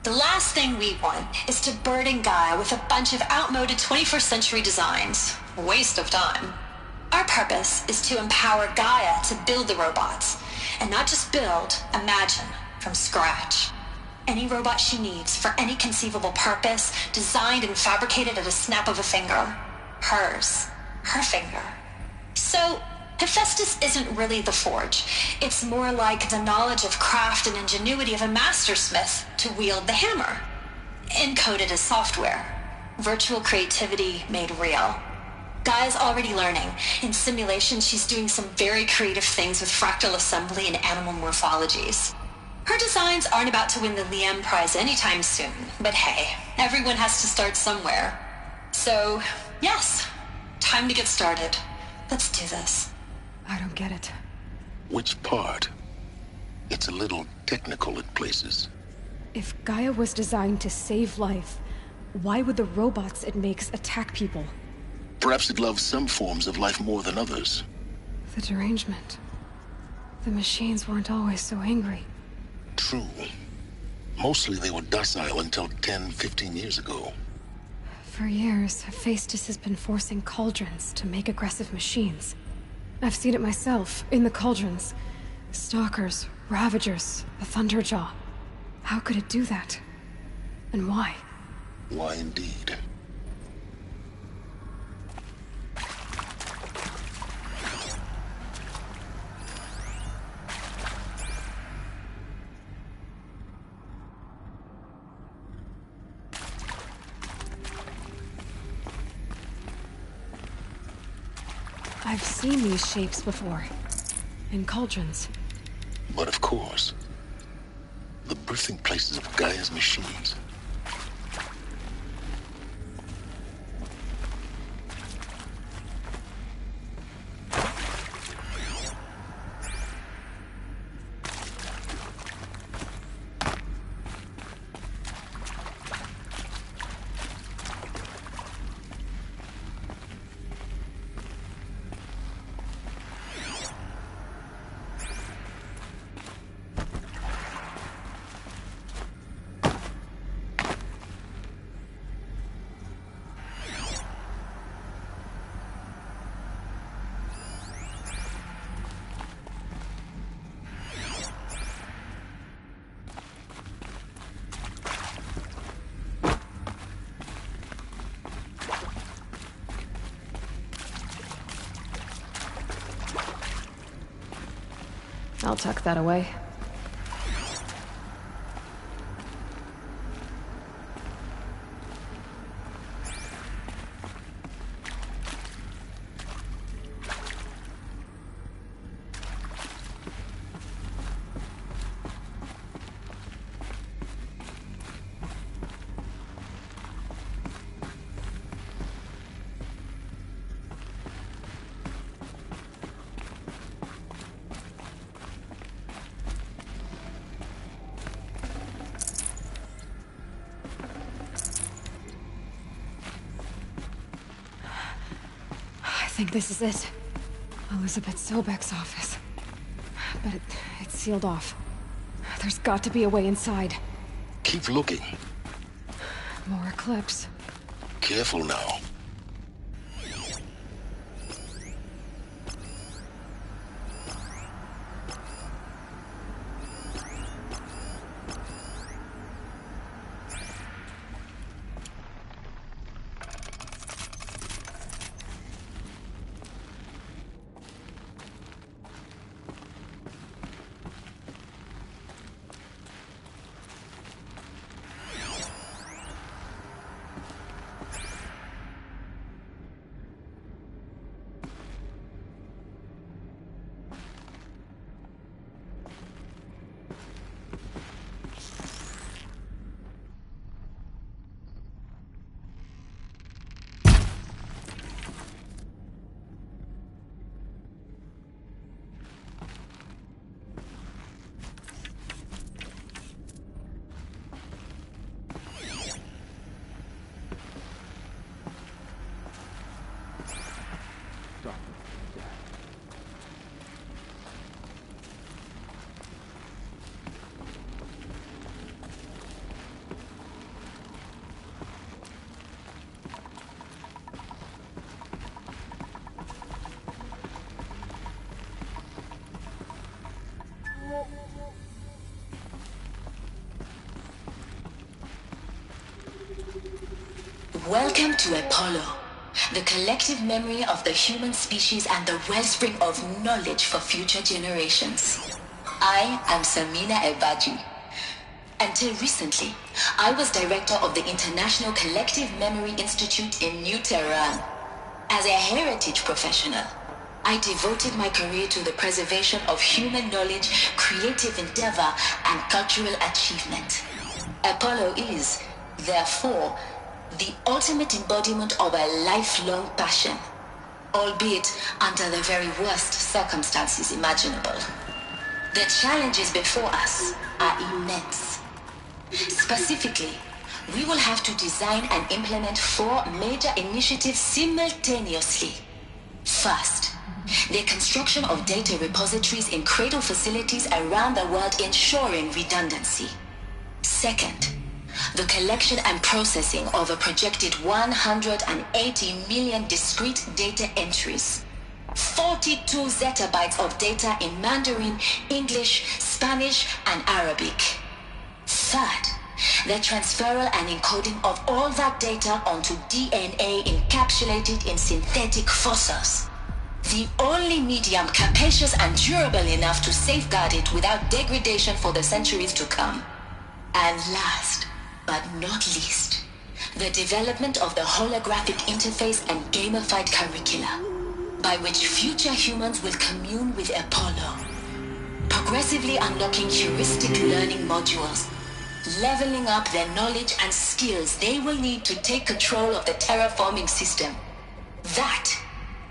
The last thing we want is to burden Gaia with a bunch of outmoded 21st century designs. A waste of time. Our purpose is to empower Gaia to build the robots, and not just build, imagine, from scratch. Any robot she needs for any conceivable purpose, designed and fabricated at a snap of a finger. Hers. Her finger. So, Hephaestus isn't really the forge. It's more like the knowledge of craft and ingenuity of a mastersmith to wield the hammer. Encoded as software. Virtual creativity made real. Gaia's already learning. In simulation, she's doing some very creative things with fractal assembly and animal morphologies. Her designs aren't about to win the Liam Prize anytime soon, but hey, everyone has to start somewhere. So, yes, time to get started. Let's do this. I don't get it. Which part? It's a little technical at places. If Gaia was designed to save life, why would the robots it makes attack people? Perhaps it loves some forms of life more than others. The derangement. The machines weren't always so angry. True. Mostly they were docile until 10, 15 years ago. For years, Hephaestus has been forcing cauldrons to make aggressive machines. I've seen it myself, in the cauldrons. Stalkers, Ravagers, the Thunderjaw. How could it do that? And why? Why indeed? I've seen these shapes before. In cauldrons. But of course, the birthing places of Gaia's machines. I'll tuck that away. I think this is it. Elizabeth Sobek's office. But it's sealed off. There's got to be a way inside. Keep looking. More Eclipse. Careful now. Welcome to Apollo, the collective memory of the human species and the wellspring of knowledge for future generations. I am Samina Ebaji. Until recently, I was director of the International Collective Memory Institute in New Tehran. As a heritage professional, I devoted my career to the preservation of human knowledge, creative endeavor, and cultural achievement. Apollo is, therefore, the ultimate embodiment of a lifelong passion, albeit under the very worst circumstances imaginable. The challenges before us are immense. Specifically, we will have to design and implement 4 major initiatives simultaneously. First, the construction of data repositories in cradle facilities around the world, ensuring redundancy. Second, the collection and processing of a projected 180 million discrete data entries. 42 zettabytes of data in Mandarin, English, Spanish, and Arabic. Third, the transferal and encoding of all that data onto DNA encapsulated in synthetic fossils. The only medium capacious and durable enough to safeguard it without degradation for the centuries to come. And last, but not least, the development of the holographic interface and gamified curricula, by which future humans will commune with Apollo, progressively unlocking heuristic learning modules, leveling up their knowledge and skills they will need to take control of the terraforming system. That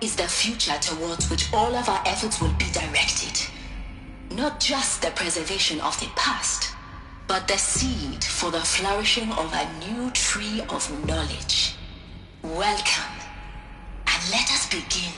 is the future towards which all of our efforts will be directed. Not just the preservation of the past, but the seed for the flourishing of a new tree of knowledge. Welcome, and let us begin.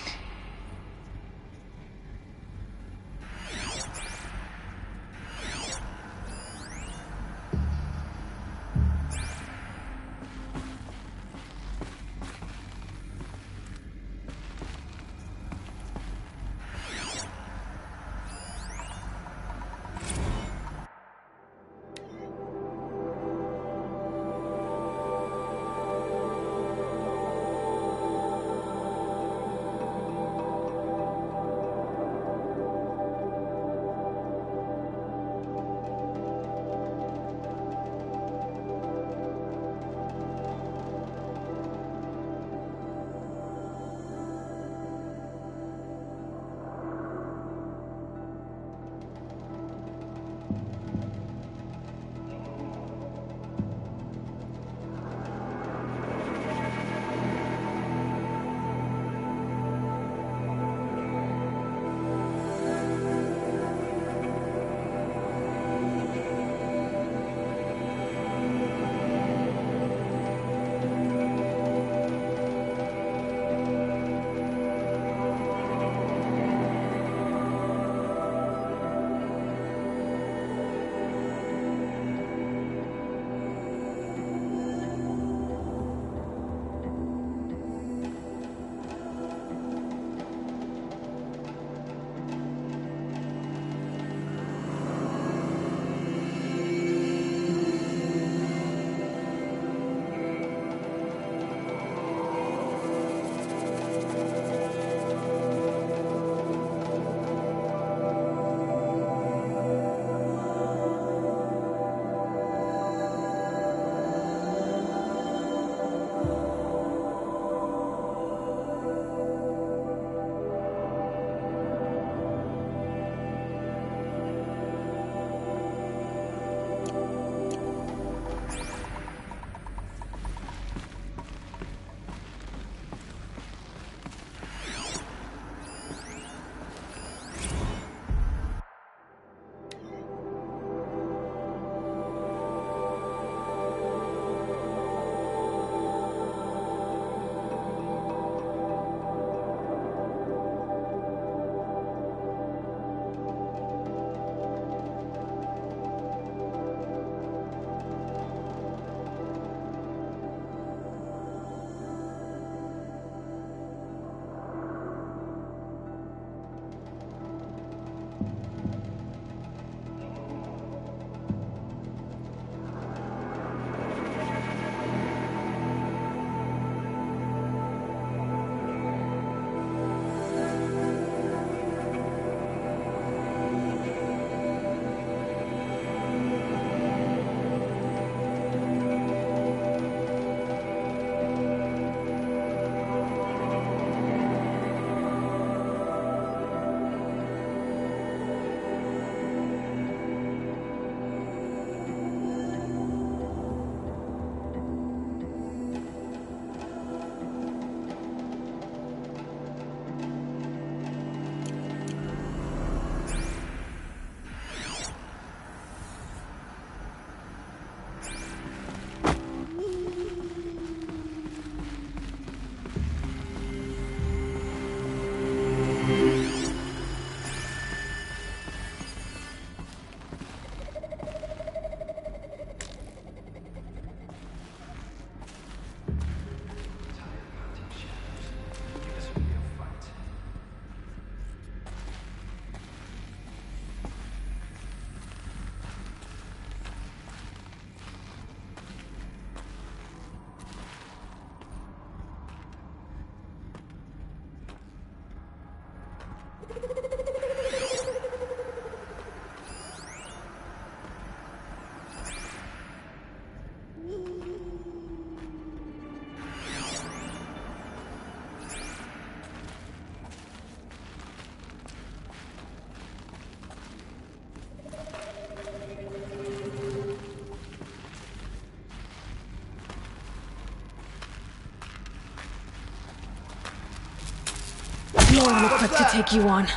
More than equipped to take you on.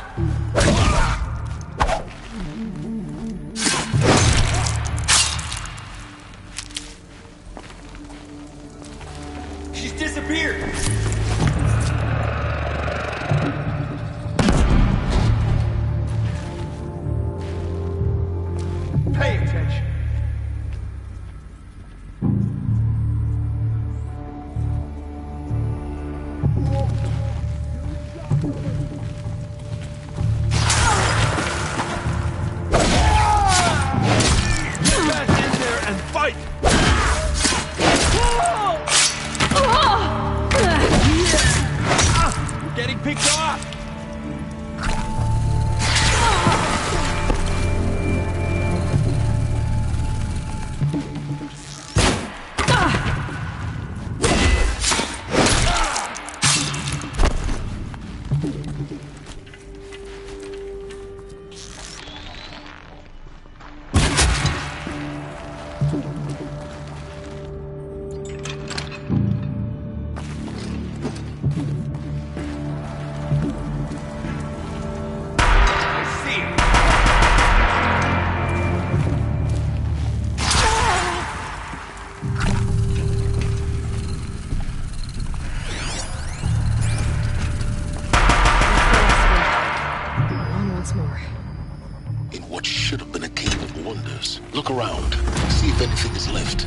She's disappeared! Pay attention. Getting picked off! Look around. See if anything is left.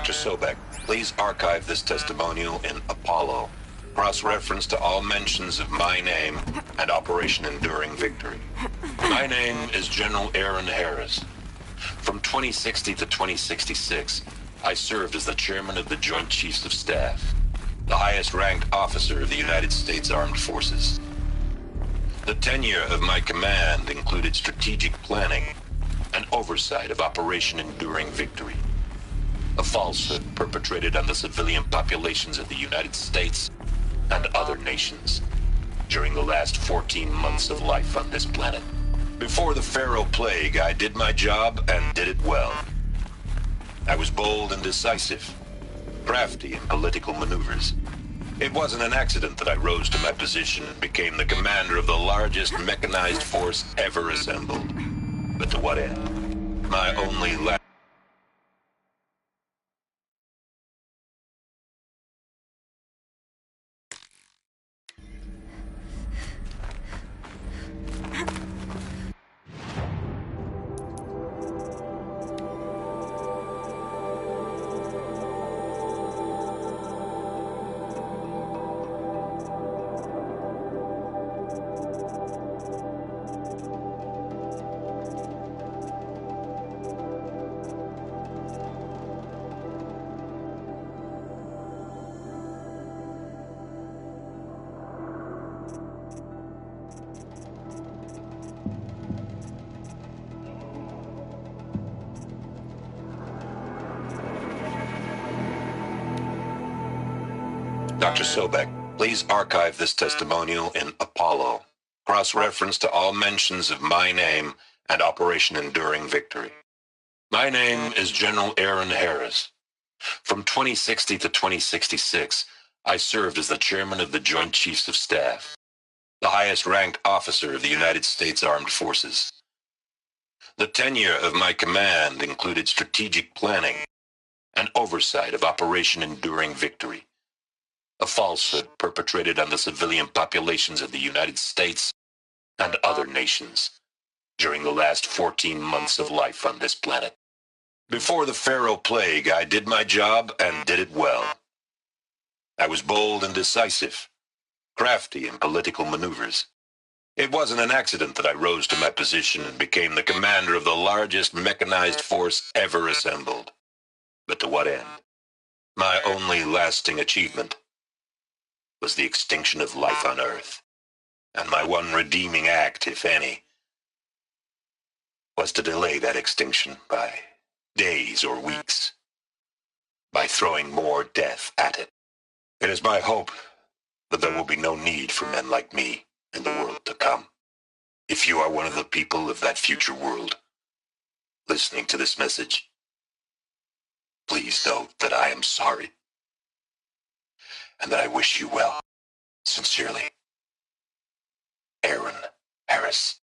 Dr. Sobek, please archive this testimonial in Apollo. Cross-reference to all mentions of my name and Operation Enduring Victory. My name is General Aaron Harris. From 2060 to 2066, I served as the chairman of the Joint Chiefs of Staff, the highest-ranked officer of the United States Armed Forces. The tenure of my command included strategic planning and oversight of Operation Enduring Victory, a falsehood perpetrated on the civilian populations of the United States and other nations during the last 14 months of life on this planet. Before the Pharaoh Plague, I did my job and did it well. I was bold and decisive, crafty in political maneuvers. It wasn't an accident that I rose to my position and became the commander of the largest mechanized force ever assembled. But to what end? My only Dr. Sobek, please archive this testimonial in Apollo. Cross-reference to all mentions of my name and Operation Enduring Victory. My name is General Aaron Harris. From 2060 to 2066, I served as the chairman of the Joint Chiefs of Staff, the highest-ranked officer of the United States Armed Forces. The tenure of my command included strategic planning and oversight of Operation Enduring Victory, a falsehood perpetrated on the civilian populations of the United States and other nations during the last 14 months of life on this planet. Before the Pharaoh Plague, I did my job and did it well. I was bold and decisive, crafty in political maneuvers. It wasn't an accident that I rose to my position and became the commander of the largest mechanized force ever assembled. But to what end? My only lasting achievement was the extinction of life on Earth. And my one redeeming act, if any, was to delay that extinction by days or weeks, by throwing more death at it. It is my hope that there will be no need for men like me in the world to come. If you are one of the people of that future world listening to this message, please know that I am sorry and that I wish you well. Sincerely, Aaron Harris.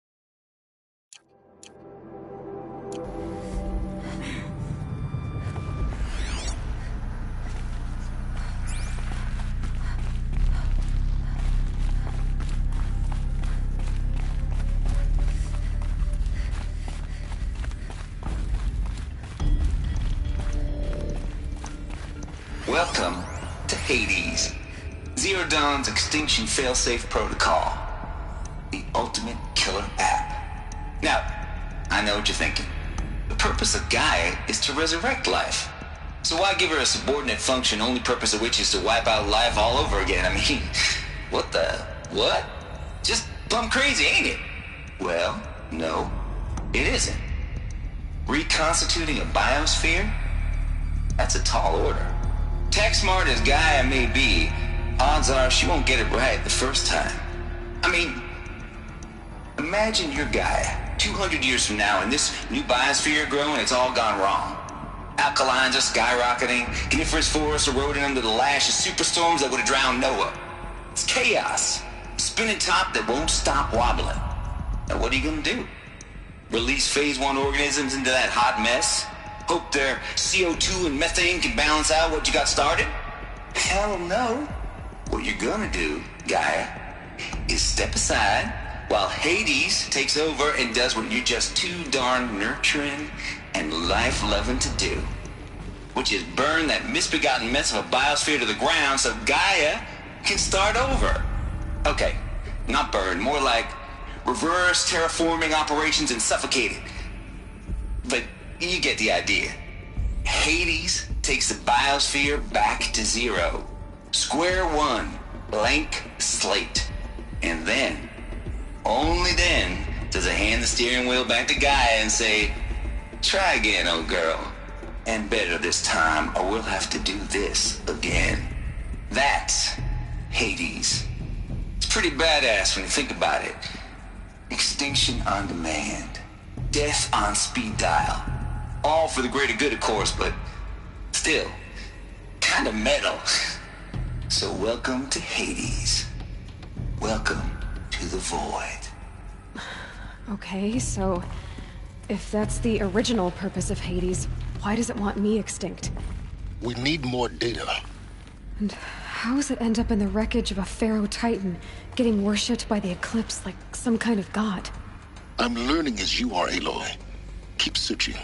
Welcome to Hades, Zero Dawn's extinction failsafe protocol, the ultimate killer app. Now, I know what you're thinking. The purpose of Gaia is to resurrect life. So why give her a subordinate function, only purpose of which is to wipe out life all over again? I mean, what? Just plumb crazy, ain't it? Well, no, it isn't. Reconstituting a biosphere? That's a tall order. Tech smart as Gaia may be, odds are she won't get it right the first time. I mean, imagine you're Gaia 200 years from now and this new biosphere growing, it's all gone wrong. Alkalines are skyrocketing, coniferous forests eroding under the lash of superstorms that would have drowned Noah. It's chaos, spinning top that won't stop wobbling. Now what are you gonna do? Release phase 1 organisms into that hot mess? Hope their CO2 and methane can balance out what you got started? Hell no. What you're gonna do, Gaia, is step aside while Hades takes over and does what you're just too darn nurturing and life-loving to do, which is burn that misbegotten mess of a biosphere to the ground so Gaia can start over. Okay, not burn, more like reverse terraforming operations and suffocate it. But you get the idea. Hades takes the biosphere back to zero. Square one, blank slate. And then, only then, does it hand the steering wheel back to Gaia and say, try again, old girl. And better this time, or we'll have to do this again. That's Hades. It's pretty badass when you think about it. Extinction on demand. Death on speed dial. All for the greater good, of course, but still, kind of metal. So welcome to Hades. Welcome to the void. Okay, so if that's the original purpose of Hades, why does it want me extinct? We need more data. And how does it end up in the wreckage of a Pharaoh Titan, getting worshipped by the Eclipse like some kind of god? I'm learning as you are, Aloy. Keep searching.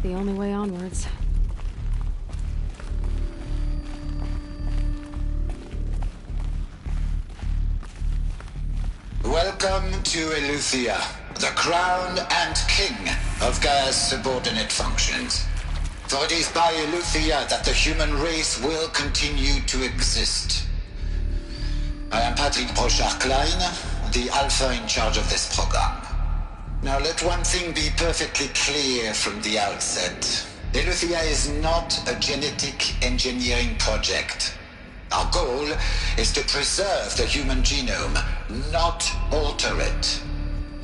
the only way onwards. Welcome to Eleuthia, the crown and king of Gaia's subordinate functions. For it is by Eleuthia that the human race will continue to exist. I am Patrick Brochard-Klein, the Alpha in charge of this program. Now let one thing be perfectly clear from the outset. Eleuthia is not a genetic engineering project. Our goal is to preserve the human genome, not alter it.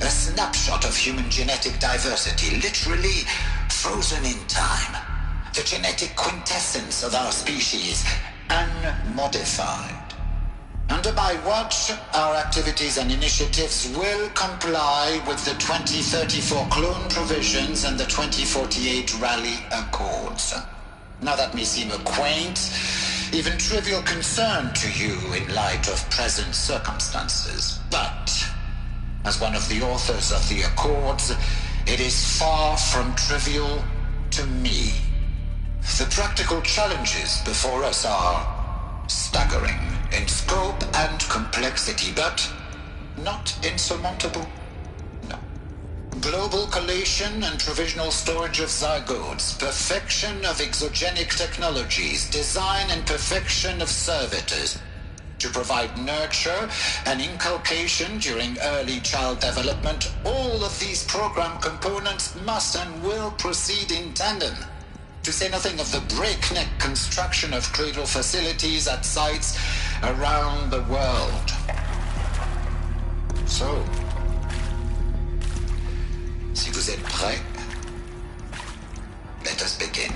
A snapshot of human genetic diversity, literally frozen in time. The genetic quintessence of our species, unmodified. Under my watch, our activities and initiatives will comply with the 2034 clone provisions and the 2048 Rally Accords. Now that may seem a quaint, even trivial concern to you in light of present circumstances, but as one of the authors of the Accords, it is far from trivial to me. The practical challenges before us are staggering in scope and complexity, but not insurmountable. No. Global collation and provisional storage of zygotes, perfection of exogenic technologies, design and perfection of servitors to provide nurture and inculcation during early child development. All of these program components must and will proceed in tandem. To say nothing of the breakneck construction of cradle facilities at sites around the world. So, si vous êtes prêts, let us begin.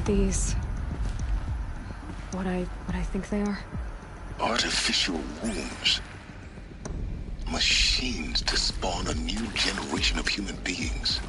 These... what I think they are? Artificial wombs. Machines to spawn a new generation of human beings.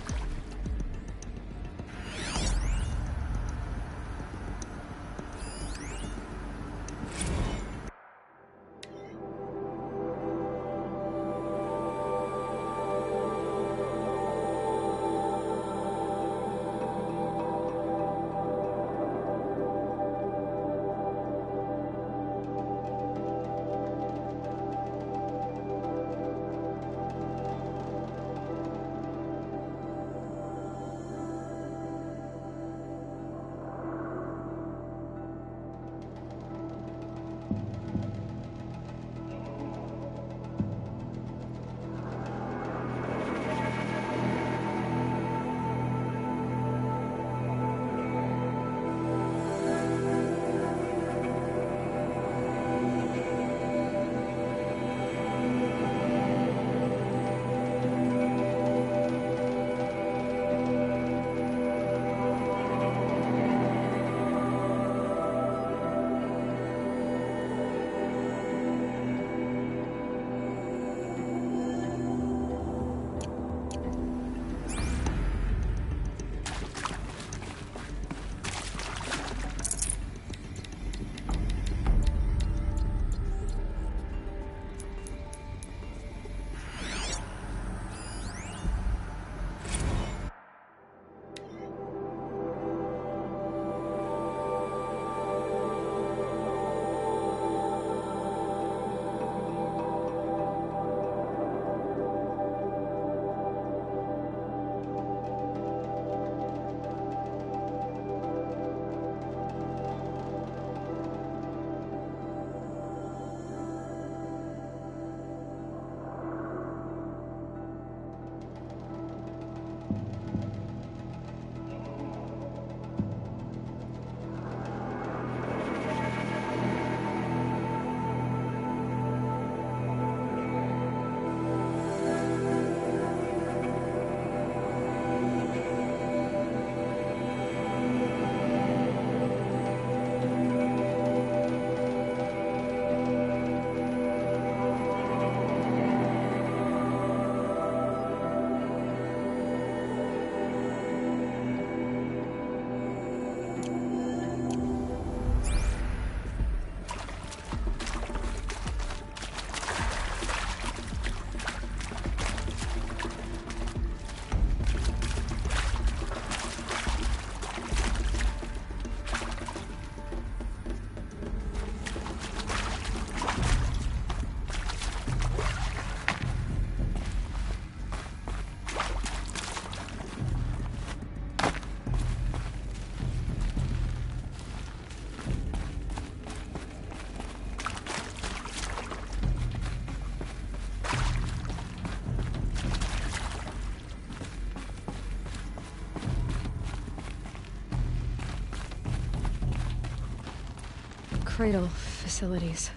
cradle facilities.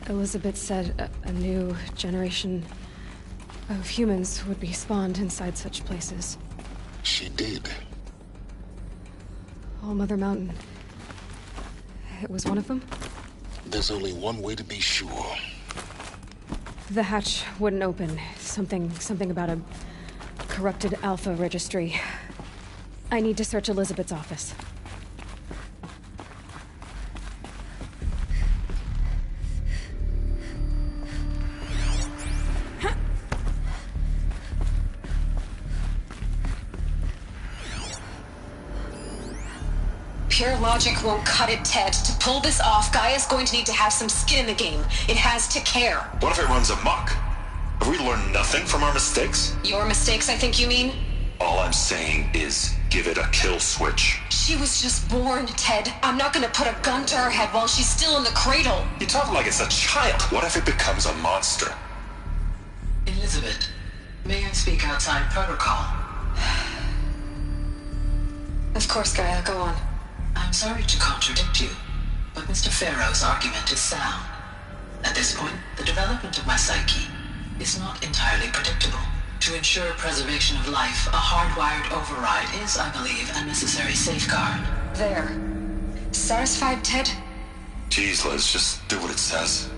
Elizabeth said a new generation of humans would be spawned inside such places. She did. All Mother Mountain. It was one of them? There's only one way to be sure. The hatch wouldn't open. Something about a corrupted Alpha registry. I need to search Elizabeth's office. Pure logic won't cut it, Ted. To pull this off, Gaia's going to need to have some skin in the game. It has to care. What if it runs amok? Have we learned nothing from our mistakes? Your mistakes, I think you mean? All I'm saying is, give it a kill switch. She was just born, Ted. I'm not gonna put a gun to her head while she's still in the cradle. You talk like it's a child. What if it becomes a monster? Elizabeth, may I speak outside protocol? Of course, Gaia, go on. I'm sorry to contradict you, but Mr. Farrow's argument is sound. At this point, the development of my psyche is not entirely predictable. To ensure preservation of life, a hardwired override is, I believe, a necessary safeguard. There. Satisfied, Ted? Jeez, Liz, just do what it says.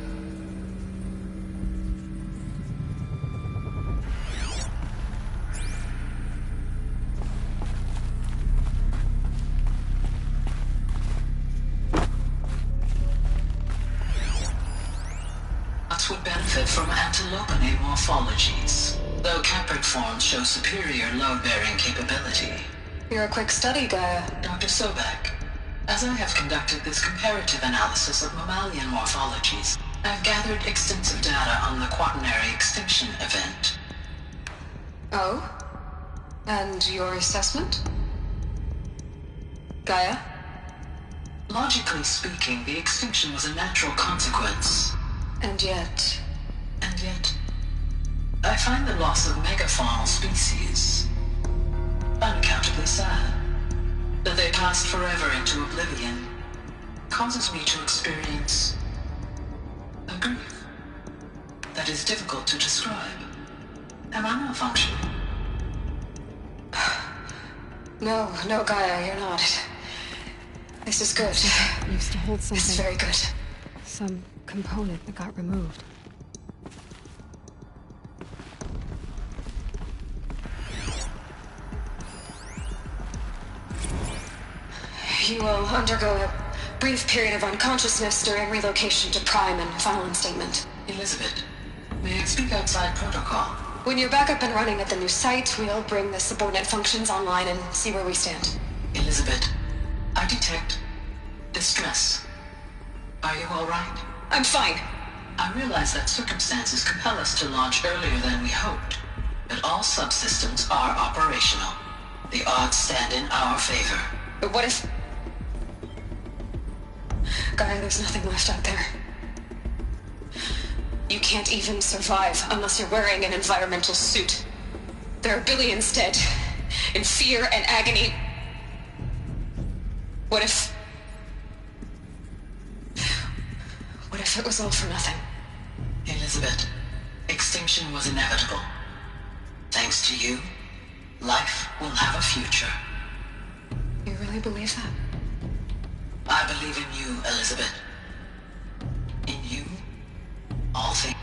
Would benefit from antilopinae morphologies, though caprid forms show superior load-bearing capability. You're a quick study, Gaia. Dr. Sobek, as I have conducted this comparative analysis of mammalian morphologies, I've gathered extensive data on the quaternary extinction event. Oh? And your assessment? Gaia? Logically speaking, the extinction was a natural consequence. And yet, I find the loss of megafaunal species unaccountably sad. That they passed forever into oblivion causes me to experience a grief that is difficult to describe. Am I malfunctioning? No, Gaia, you're not. This is good. It used to hold something. It's very good. Some component that got removed. You will undergo a brief period of unconsciousness during relocation to Prime and final instatement. Elizabeth, may I speak outside protocol? When you're back up and running at the new site, we'll bring the subordinate functions online and see where we stand. Elizabeth, I detect distress. Are you all right? I'm fine. I realize that circumstances compel us to launch earlier than we hoped, but all subsystems are operational. The odds stand in our favor. But what if... Gaia, there's nothing left out there. You can't even survive unless you're wearing an environmental suit. There are billions dead, in fear and agony. What if it was all for nothing? Elizabeth, extinction was inevitable. Thanks to you, life will have a future. You really believe that? I believe in you, Elizabeth. In you, all things.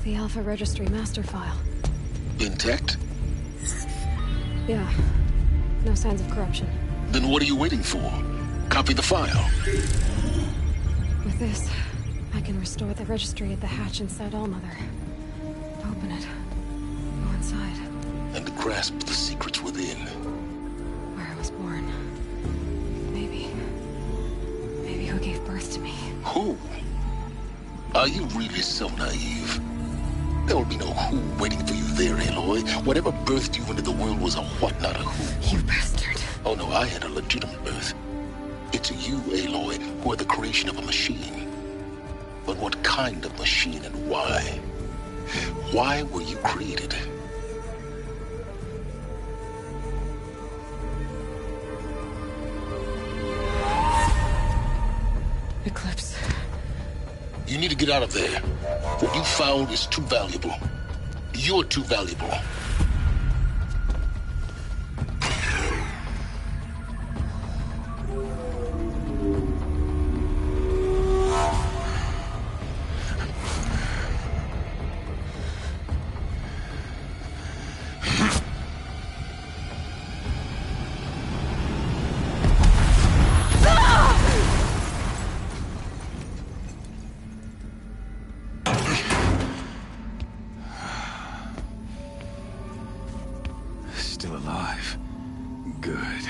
The Alpha Registry master file. Intact? Yeah. No signs of corruption. Then what are you waiting for? Copy the file. With this, I can restore the registry at the hatch inside Allmother. Open it. Go inside. And grasp the secrets within. Where I was born. Maybe who gave birth to me. Who? Are you really so naive? There will be no who waiting for you there, Aloy. Whatever birthed you into the world was a what, not a who. You bastard. Oh no, I had a legitimate birth. It's you, Aloy, who are the creation of a machine. But what kind of machine and why? Why were you created? Eclipse. You need to get out of there. What you found is too valuable. You're too valuable. Still alive. Good.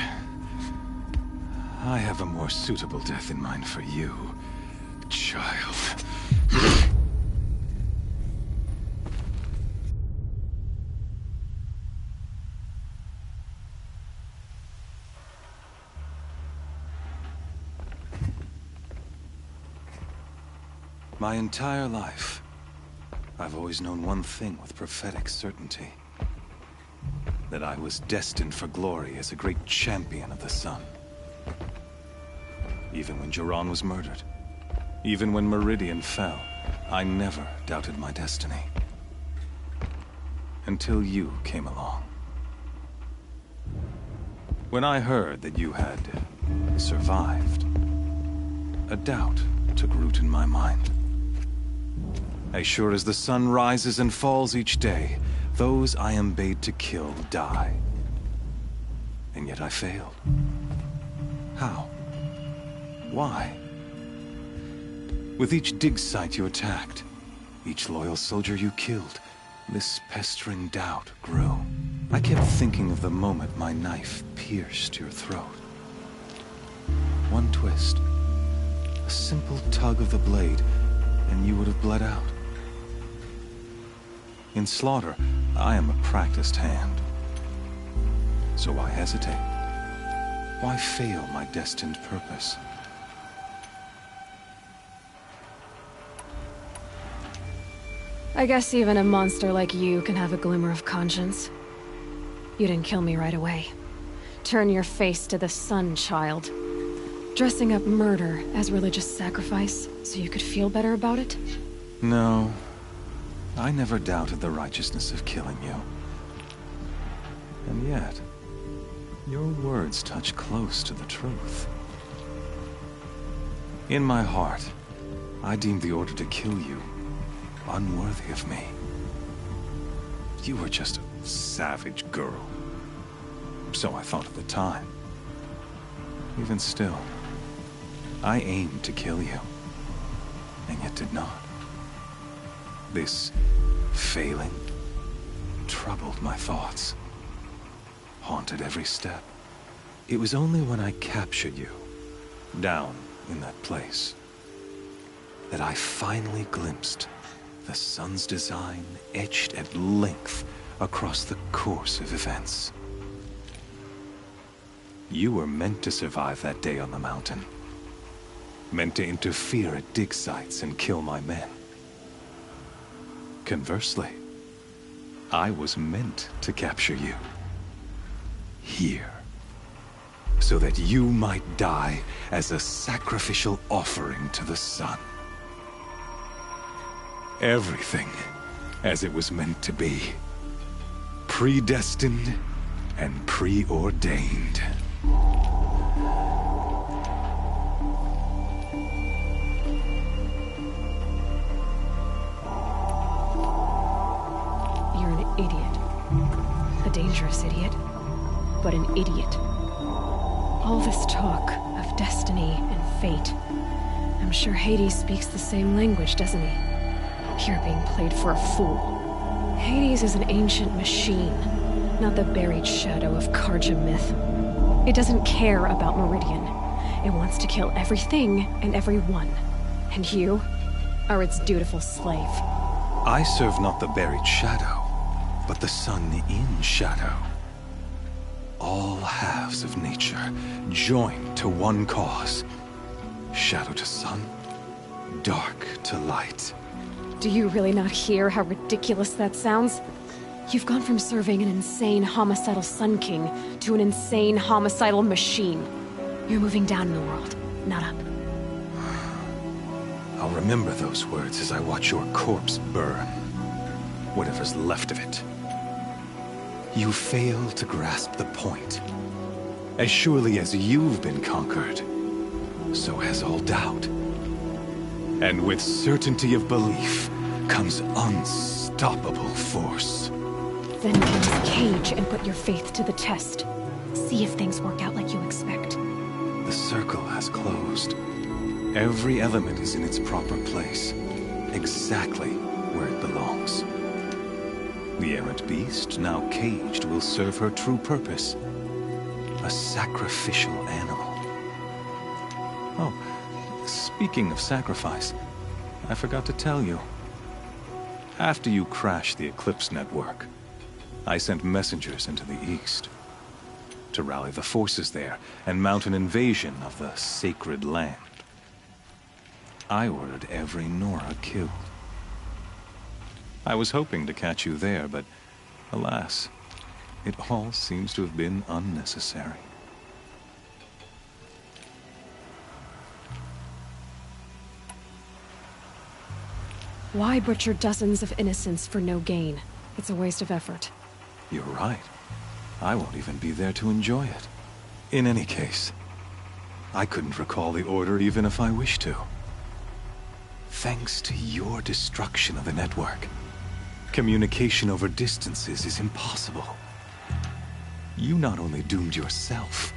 I have a more suitable death in mind for you, child. My entire life, I've always known one thing with prophetic certainty. That I was destined for glory as a great champion of the sun. Even when Jiran was murdered, even when Meridian fell, I never doubted my destiny. Until you came along. When I heard that you had survived, a doubt took root in my mind. As sure as the sun rises and falls each day, those I am bade to kill die. And yet I failed. How? Why? With each dig site you attacked, each loyal soldier you killed, this pestering doubt grew. I kept thinking of the moment my knife pierced your throat. One twist, a simple tug of the blade, and you would have bled out. In slaughter, I am a practiced hand. So why hesitate? Why fail my destined purpose? I guess even a monster like you can have a glimmer of conscience. You didn't kill me right away. Turn your face to the sun, child. Dressing up murder as religious sacrifice so you could feel better about it? No. I never doubted the righteousness of killing you. And yet, your words touch close to the truth. In my heart, I deemed the order to kill you unworthy of me. You were just a savage girl. So I thought at the time. Even still, I aimed to kill you, and yet did not. This failing troubled my thoughts, haunted every step. It was only when I captured you, down in that place, that I finally glimpsed the sun's design etched at length across the course of events. You were meant to survive that day on the mountain. Meant to interfere at dig sites and kill my men. Conversely, I was meant to capture you. Here. So that you might die as a sacrificial offering to the sun. Everything as it was meant to be. Predestined and preordained. idiot. A dangerous idiot, but an idiot. All this talk of destiny and fate. I'm sure Hades speaks the same language, doesn't he? You're being played for a fool. Hades is an ancient machine, not the buried shadow of Karja myth. It doesn't care about Meridian. It wants to kill everything and everyone. And you are its dutiful slave. I serve not the buried shadow, but the sun in shadow. All halves of nature joined to one cause. Shadow to sun, dark to light. Do you really not hear how ridiculous that sounds? You've gone from serving an insane homicidal Sun King to an insane homicidal machine. You're moving down in the world, not up. I'll remember those words as I watch your corpse burn. Whatever's left of it. You fail to grasp the point. As surely as you've been conquered, so has all doubt. And with certainty of belief comes unstoppable force. Then get this cage and put your faith to the test. See if things work out like you expect. The circle has closed. Every element is in its proper place, exactly where it belongs. The errant beast, now caged, will serve her true purpose. A sacrificial animal. Oh, speaking of sacrifice, I forgot to tell you. After you crashed the Eclipse network, I sent messengers into the east to rally the forces there and mount an invasion of the sacred land. I ordered every Nora killed. I was hoping to catch you there, but alas, it all seems to have been unnecessary. Why butcher dozens of innocents for no gain? It's a waste of effort. You're right. I won't even be there to enjoy it. In any case, I couldn't recall the order even if I wished to. Thanks to your destruction of the network, communication over distances is impossible. You not only doomed yourself,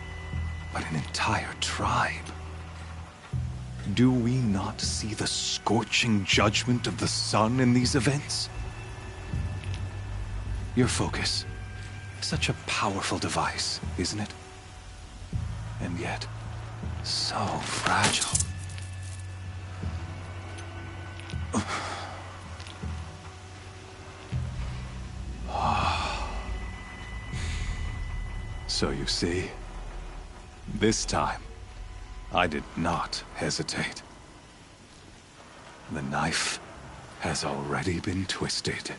but an entire tribe. Do we not see the scorching judgment of the sun in these events? Your focus. Such a powerful device, isn't it? And yet, so fragile. So you see, this time, I did not hesitate. The knife has already been twisted.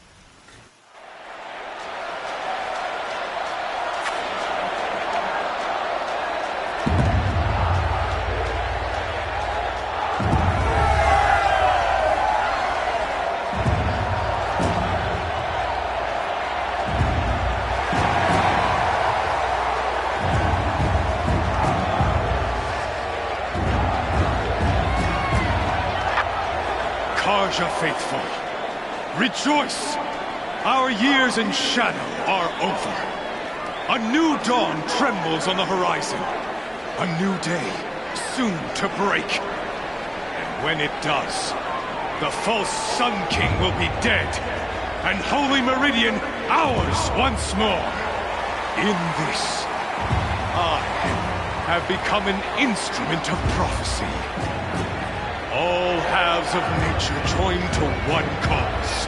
Karja faithful, rejoice! Our years in shadow are over. A new dawn trembles on the horizon. A new day, soon to break. And when it does, the false Sun King will be dead, and Holy Meridian ours once more. In this, I have become an instrument of prophecy. All halves of nature join to one cause.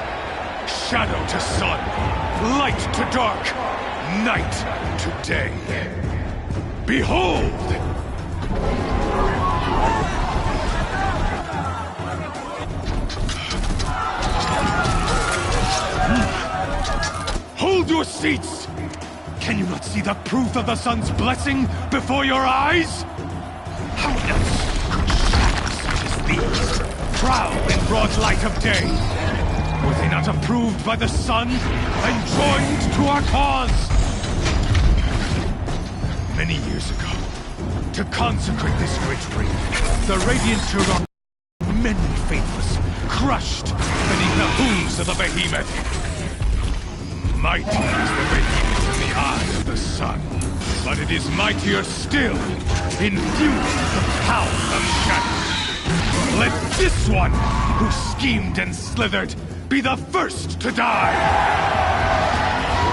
Shadow to sun, light to dark, night to day. Behold! Hold your seats! Can you not see the proof of the sun's blessing before your eyes? How else could shadows such as these prowl in broad light of day? Were they not approved by the sun and joined to our cause? Many years ago, to consecrate this great ring, the Radiant Turon, many faithless, crushed beneath the hooves of the behemoth. Mighty is the radiance in the eye of the sun, but it is mightier still, infused with the power of shadow. Let this one, who schemed and slithered, be the first to die!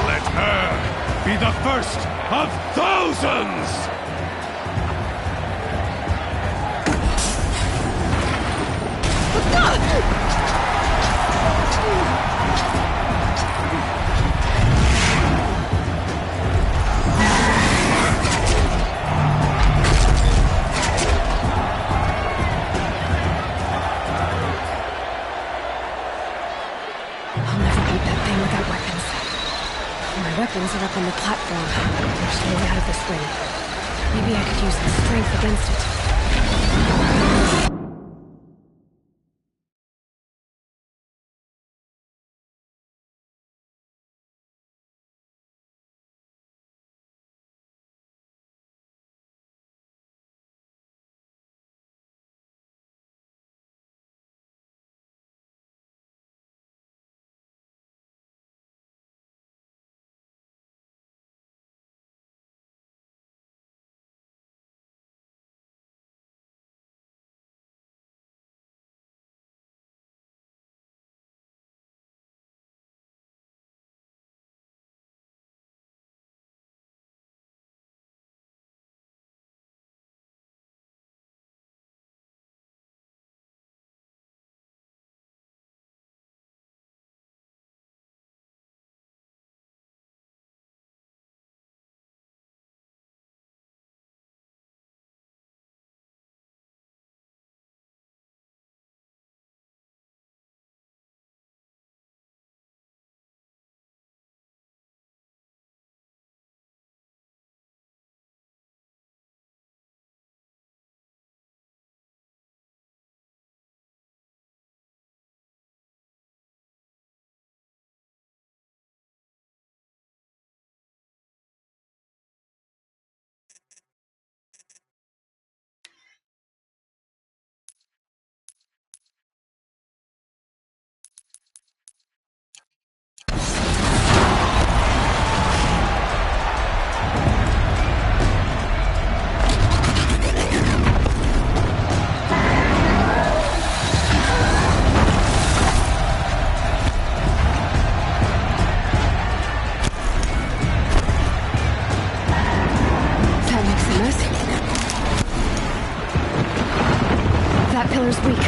Let her be the first of thousands! Weapons are up on the platform. There's no way out of this ring. Maybe I could use the strength against it. Weak.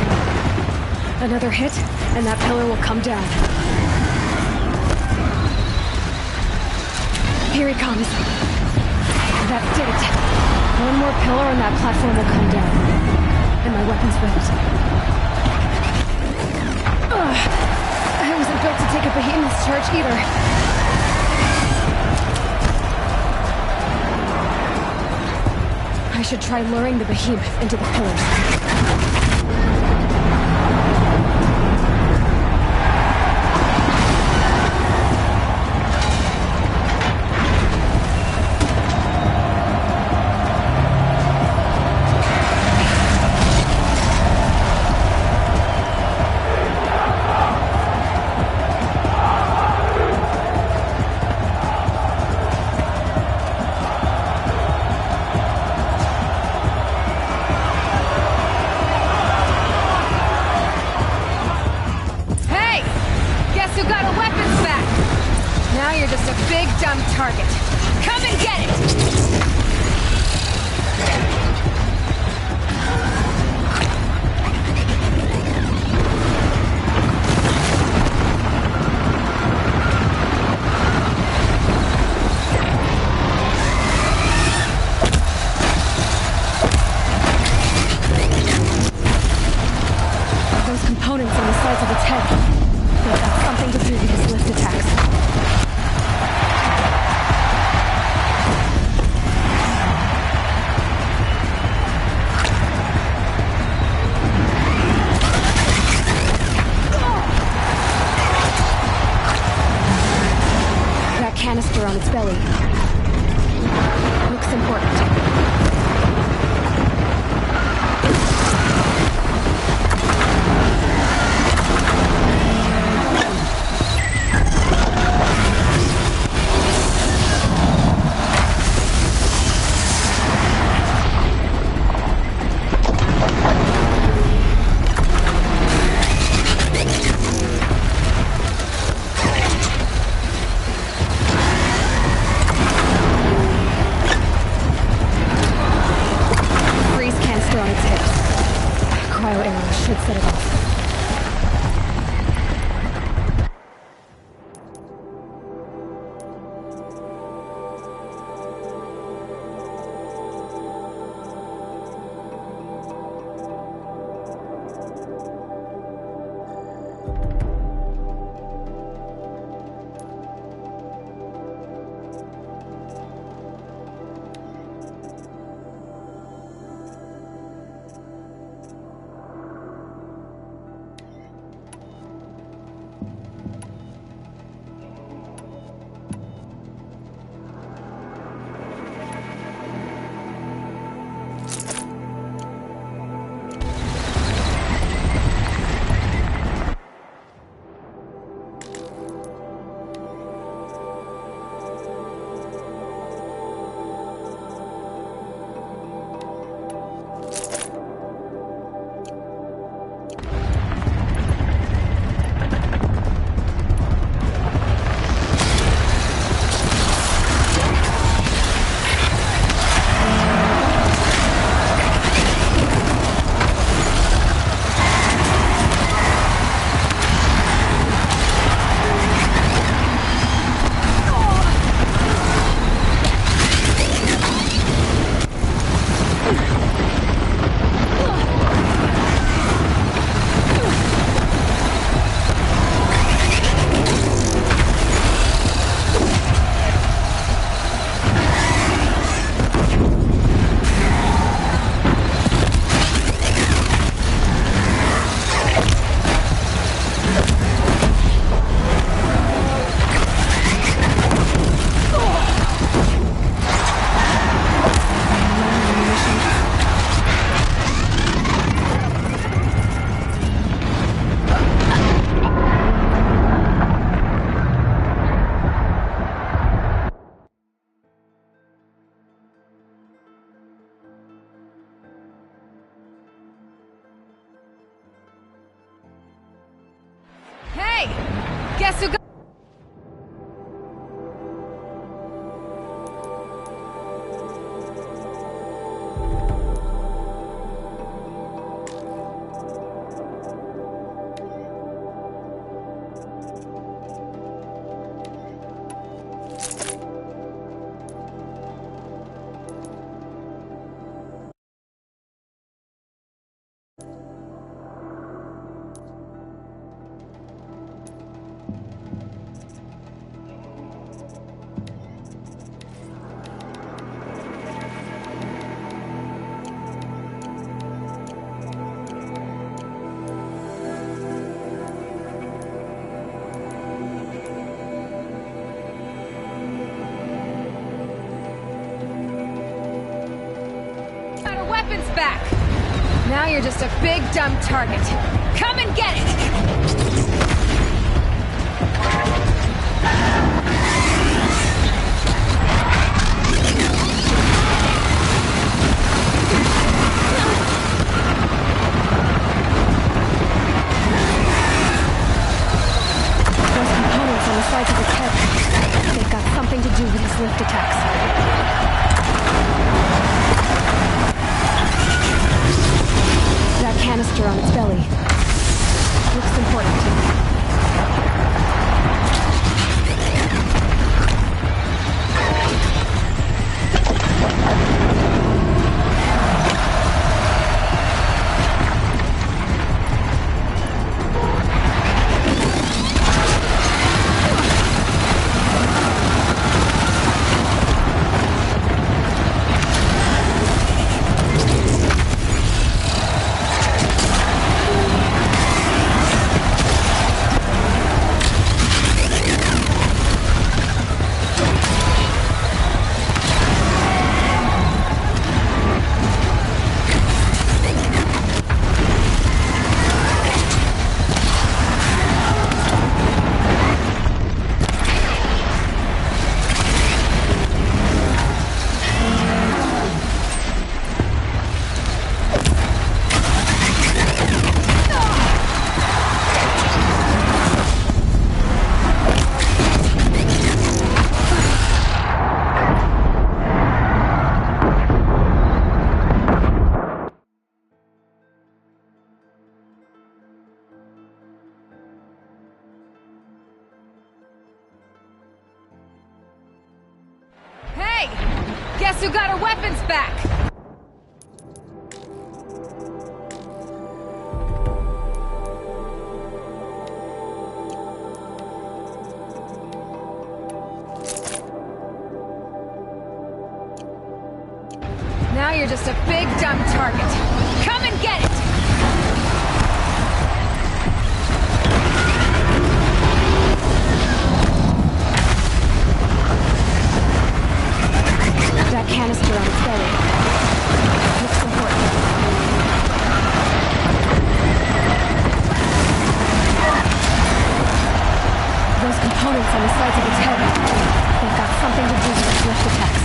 Another hit, and that pillar will come down. Here he comes. That did it. One more pillar and that platform will come down. And my weapon's ripped. Ugh. I wasn't built to take a behemoth's charge either. I should try luring the behemoth into the pillars. Target. Come and get it! Those components on the sides of its head. They've got something to do with his lift attacks. Canister on its belly. Looks important. Hey! Guess who got... Weapons back! Now you're just a big dumb target. Come and get it! Those components on the sides of the tech, they've got something to do with these lift attacks. That canister on its belly looks important. Guess who got her weapons back? Now you're just a big dumb target. Come and get it! That canister on its belly looks important. Those components on the sides of its head, they've got something to do with its lift attacks.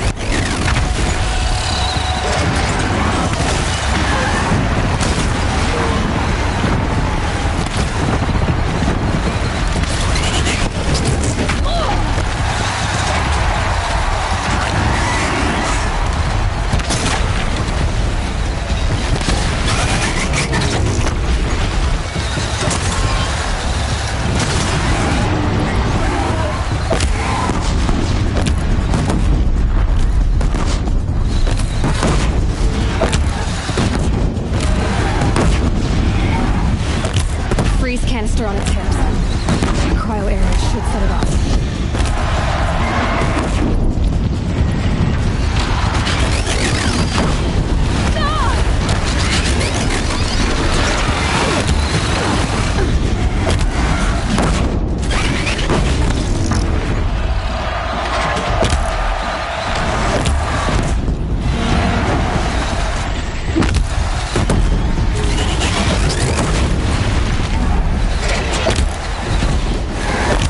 Canister on its hips. Cryo arrows should set it off.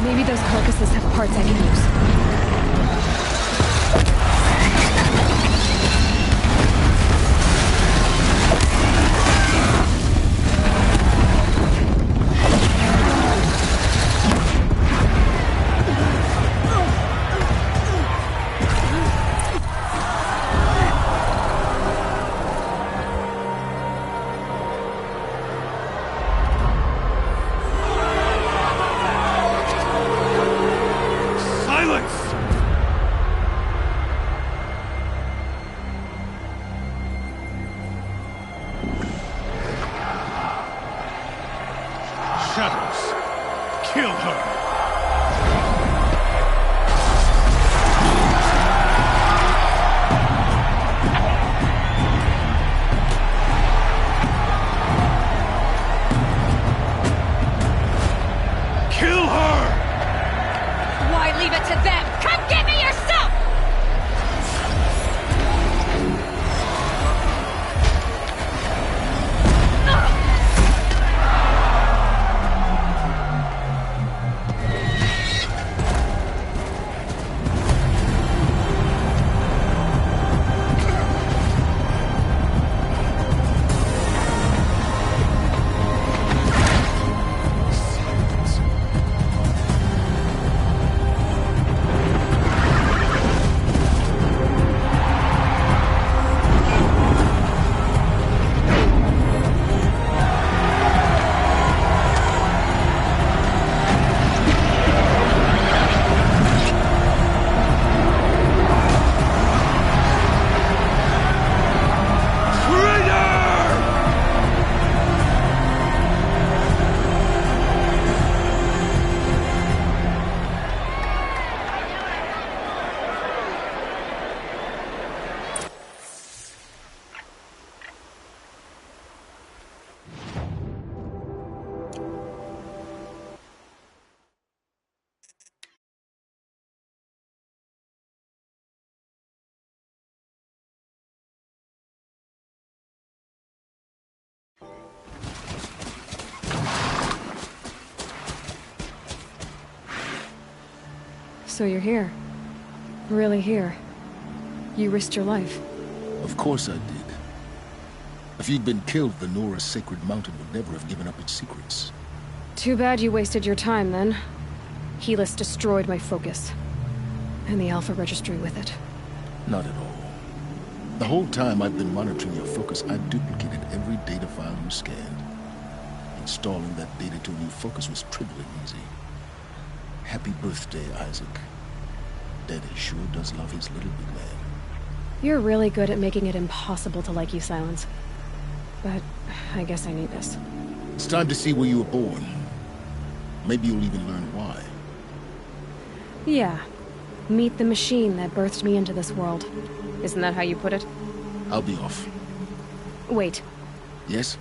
Maybe those carcasses have parts I can use. Kill her! Leave it to them! Come get me yourself! So you're here. Really here. You risked your life. Of course I did. If you'd been killed, the Nora's sacred mountain would never have given up its secrets. Too bad you wasted your time, then. Helis destroyed my focus. And the Alpha Registry with it. Not at all. The whole time I've been monitoring your focus, I've duplicated every data file you scanned. Installing that data to a new focus was trivially easy. Happy birthday, Isaac. Daddy sure does love his little big man. You're really good at making it impossible to like you, Silence. But I guess I need this. It's time to see where you were born. Maybe you'll even learn why. Yeah. Meet the machine that birthed me into this world. Isn't that how you put it? I'll be off. Wait. Yes?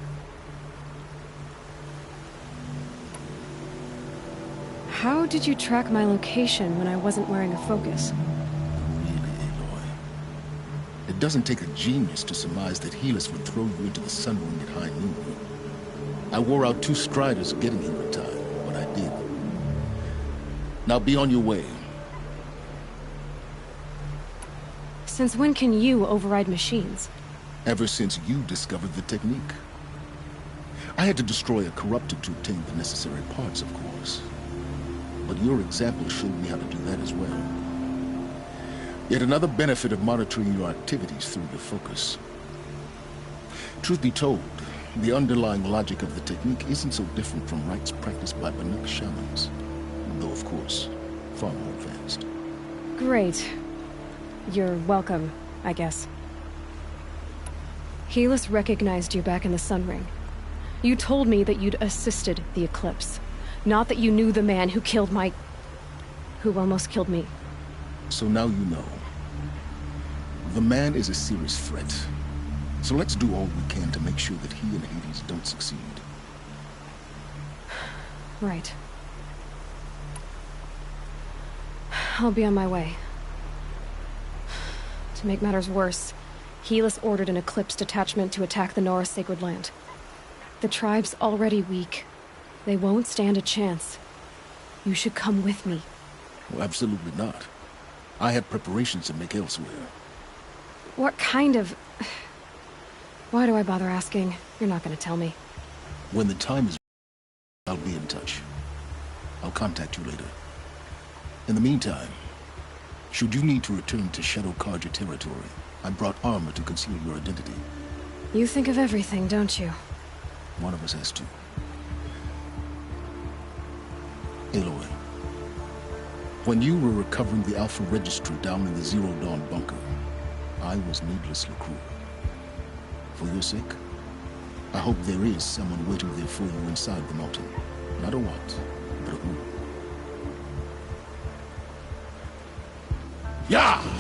How did you track my location when I wasn't wearing a focus? Really, Aloy? It doesn't take a genius to surmise that Helis would throw you into the sun ring at high noon. I wore out 2 striders getting here in time, but I did. Now be on your way. Since when can you override machines? Ever since you discovered the technique. I had to destroy a corruptor to obtain the necessary parts, of course. But your example showed me how to do that as well. Yet another benefit of monitoring your activities through your focus. Truth be told, the underlying logic of the technique isn't so different from rites practiced by Banuk shamans. Though, of course, far more advanced. Great. You're welcome, I guess. Helis recognized you back in the Sun Ring. You told me that you'd assisted the Eclipse. Not that you knew the man who killed who almost killed me. So now you know. The man is a serious threat. So let's do all we can to make sure that he and Hades don't succeed. Right. I'll be on my way. To make matters worse, Helis ordered an Eclipse detachment to attack the Nora Sacred Land. The tribe's already weak. They won't stand a chance. You should come with me. Well, absolutely not. I have preparations to make elsewhere. What kind of... Why do I bother asking? You're not gonna tell me. When the time is... I'll be in touch. I'll contact you later. In the meantime, should you need to return to Shadow Karja territory, I brought armor to conceal your identity. You think of everything, don't you? One of us has to. Aloy, when you were recovering the Alpha Registry down in the Zero Dawn bunker, I was needlessly cruel. For your sake, I hope there is someone waiting there for you inside the mountain. Not a what, but a who. Yeah!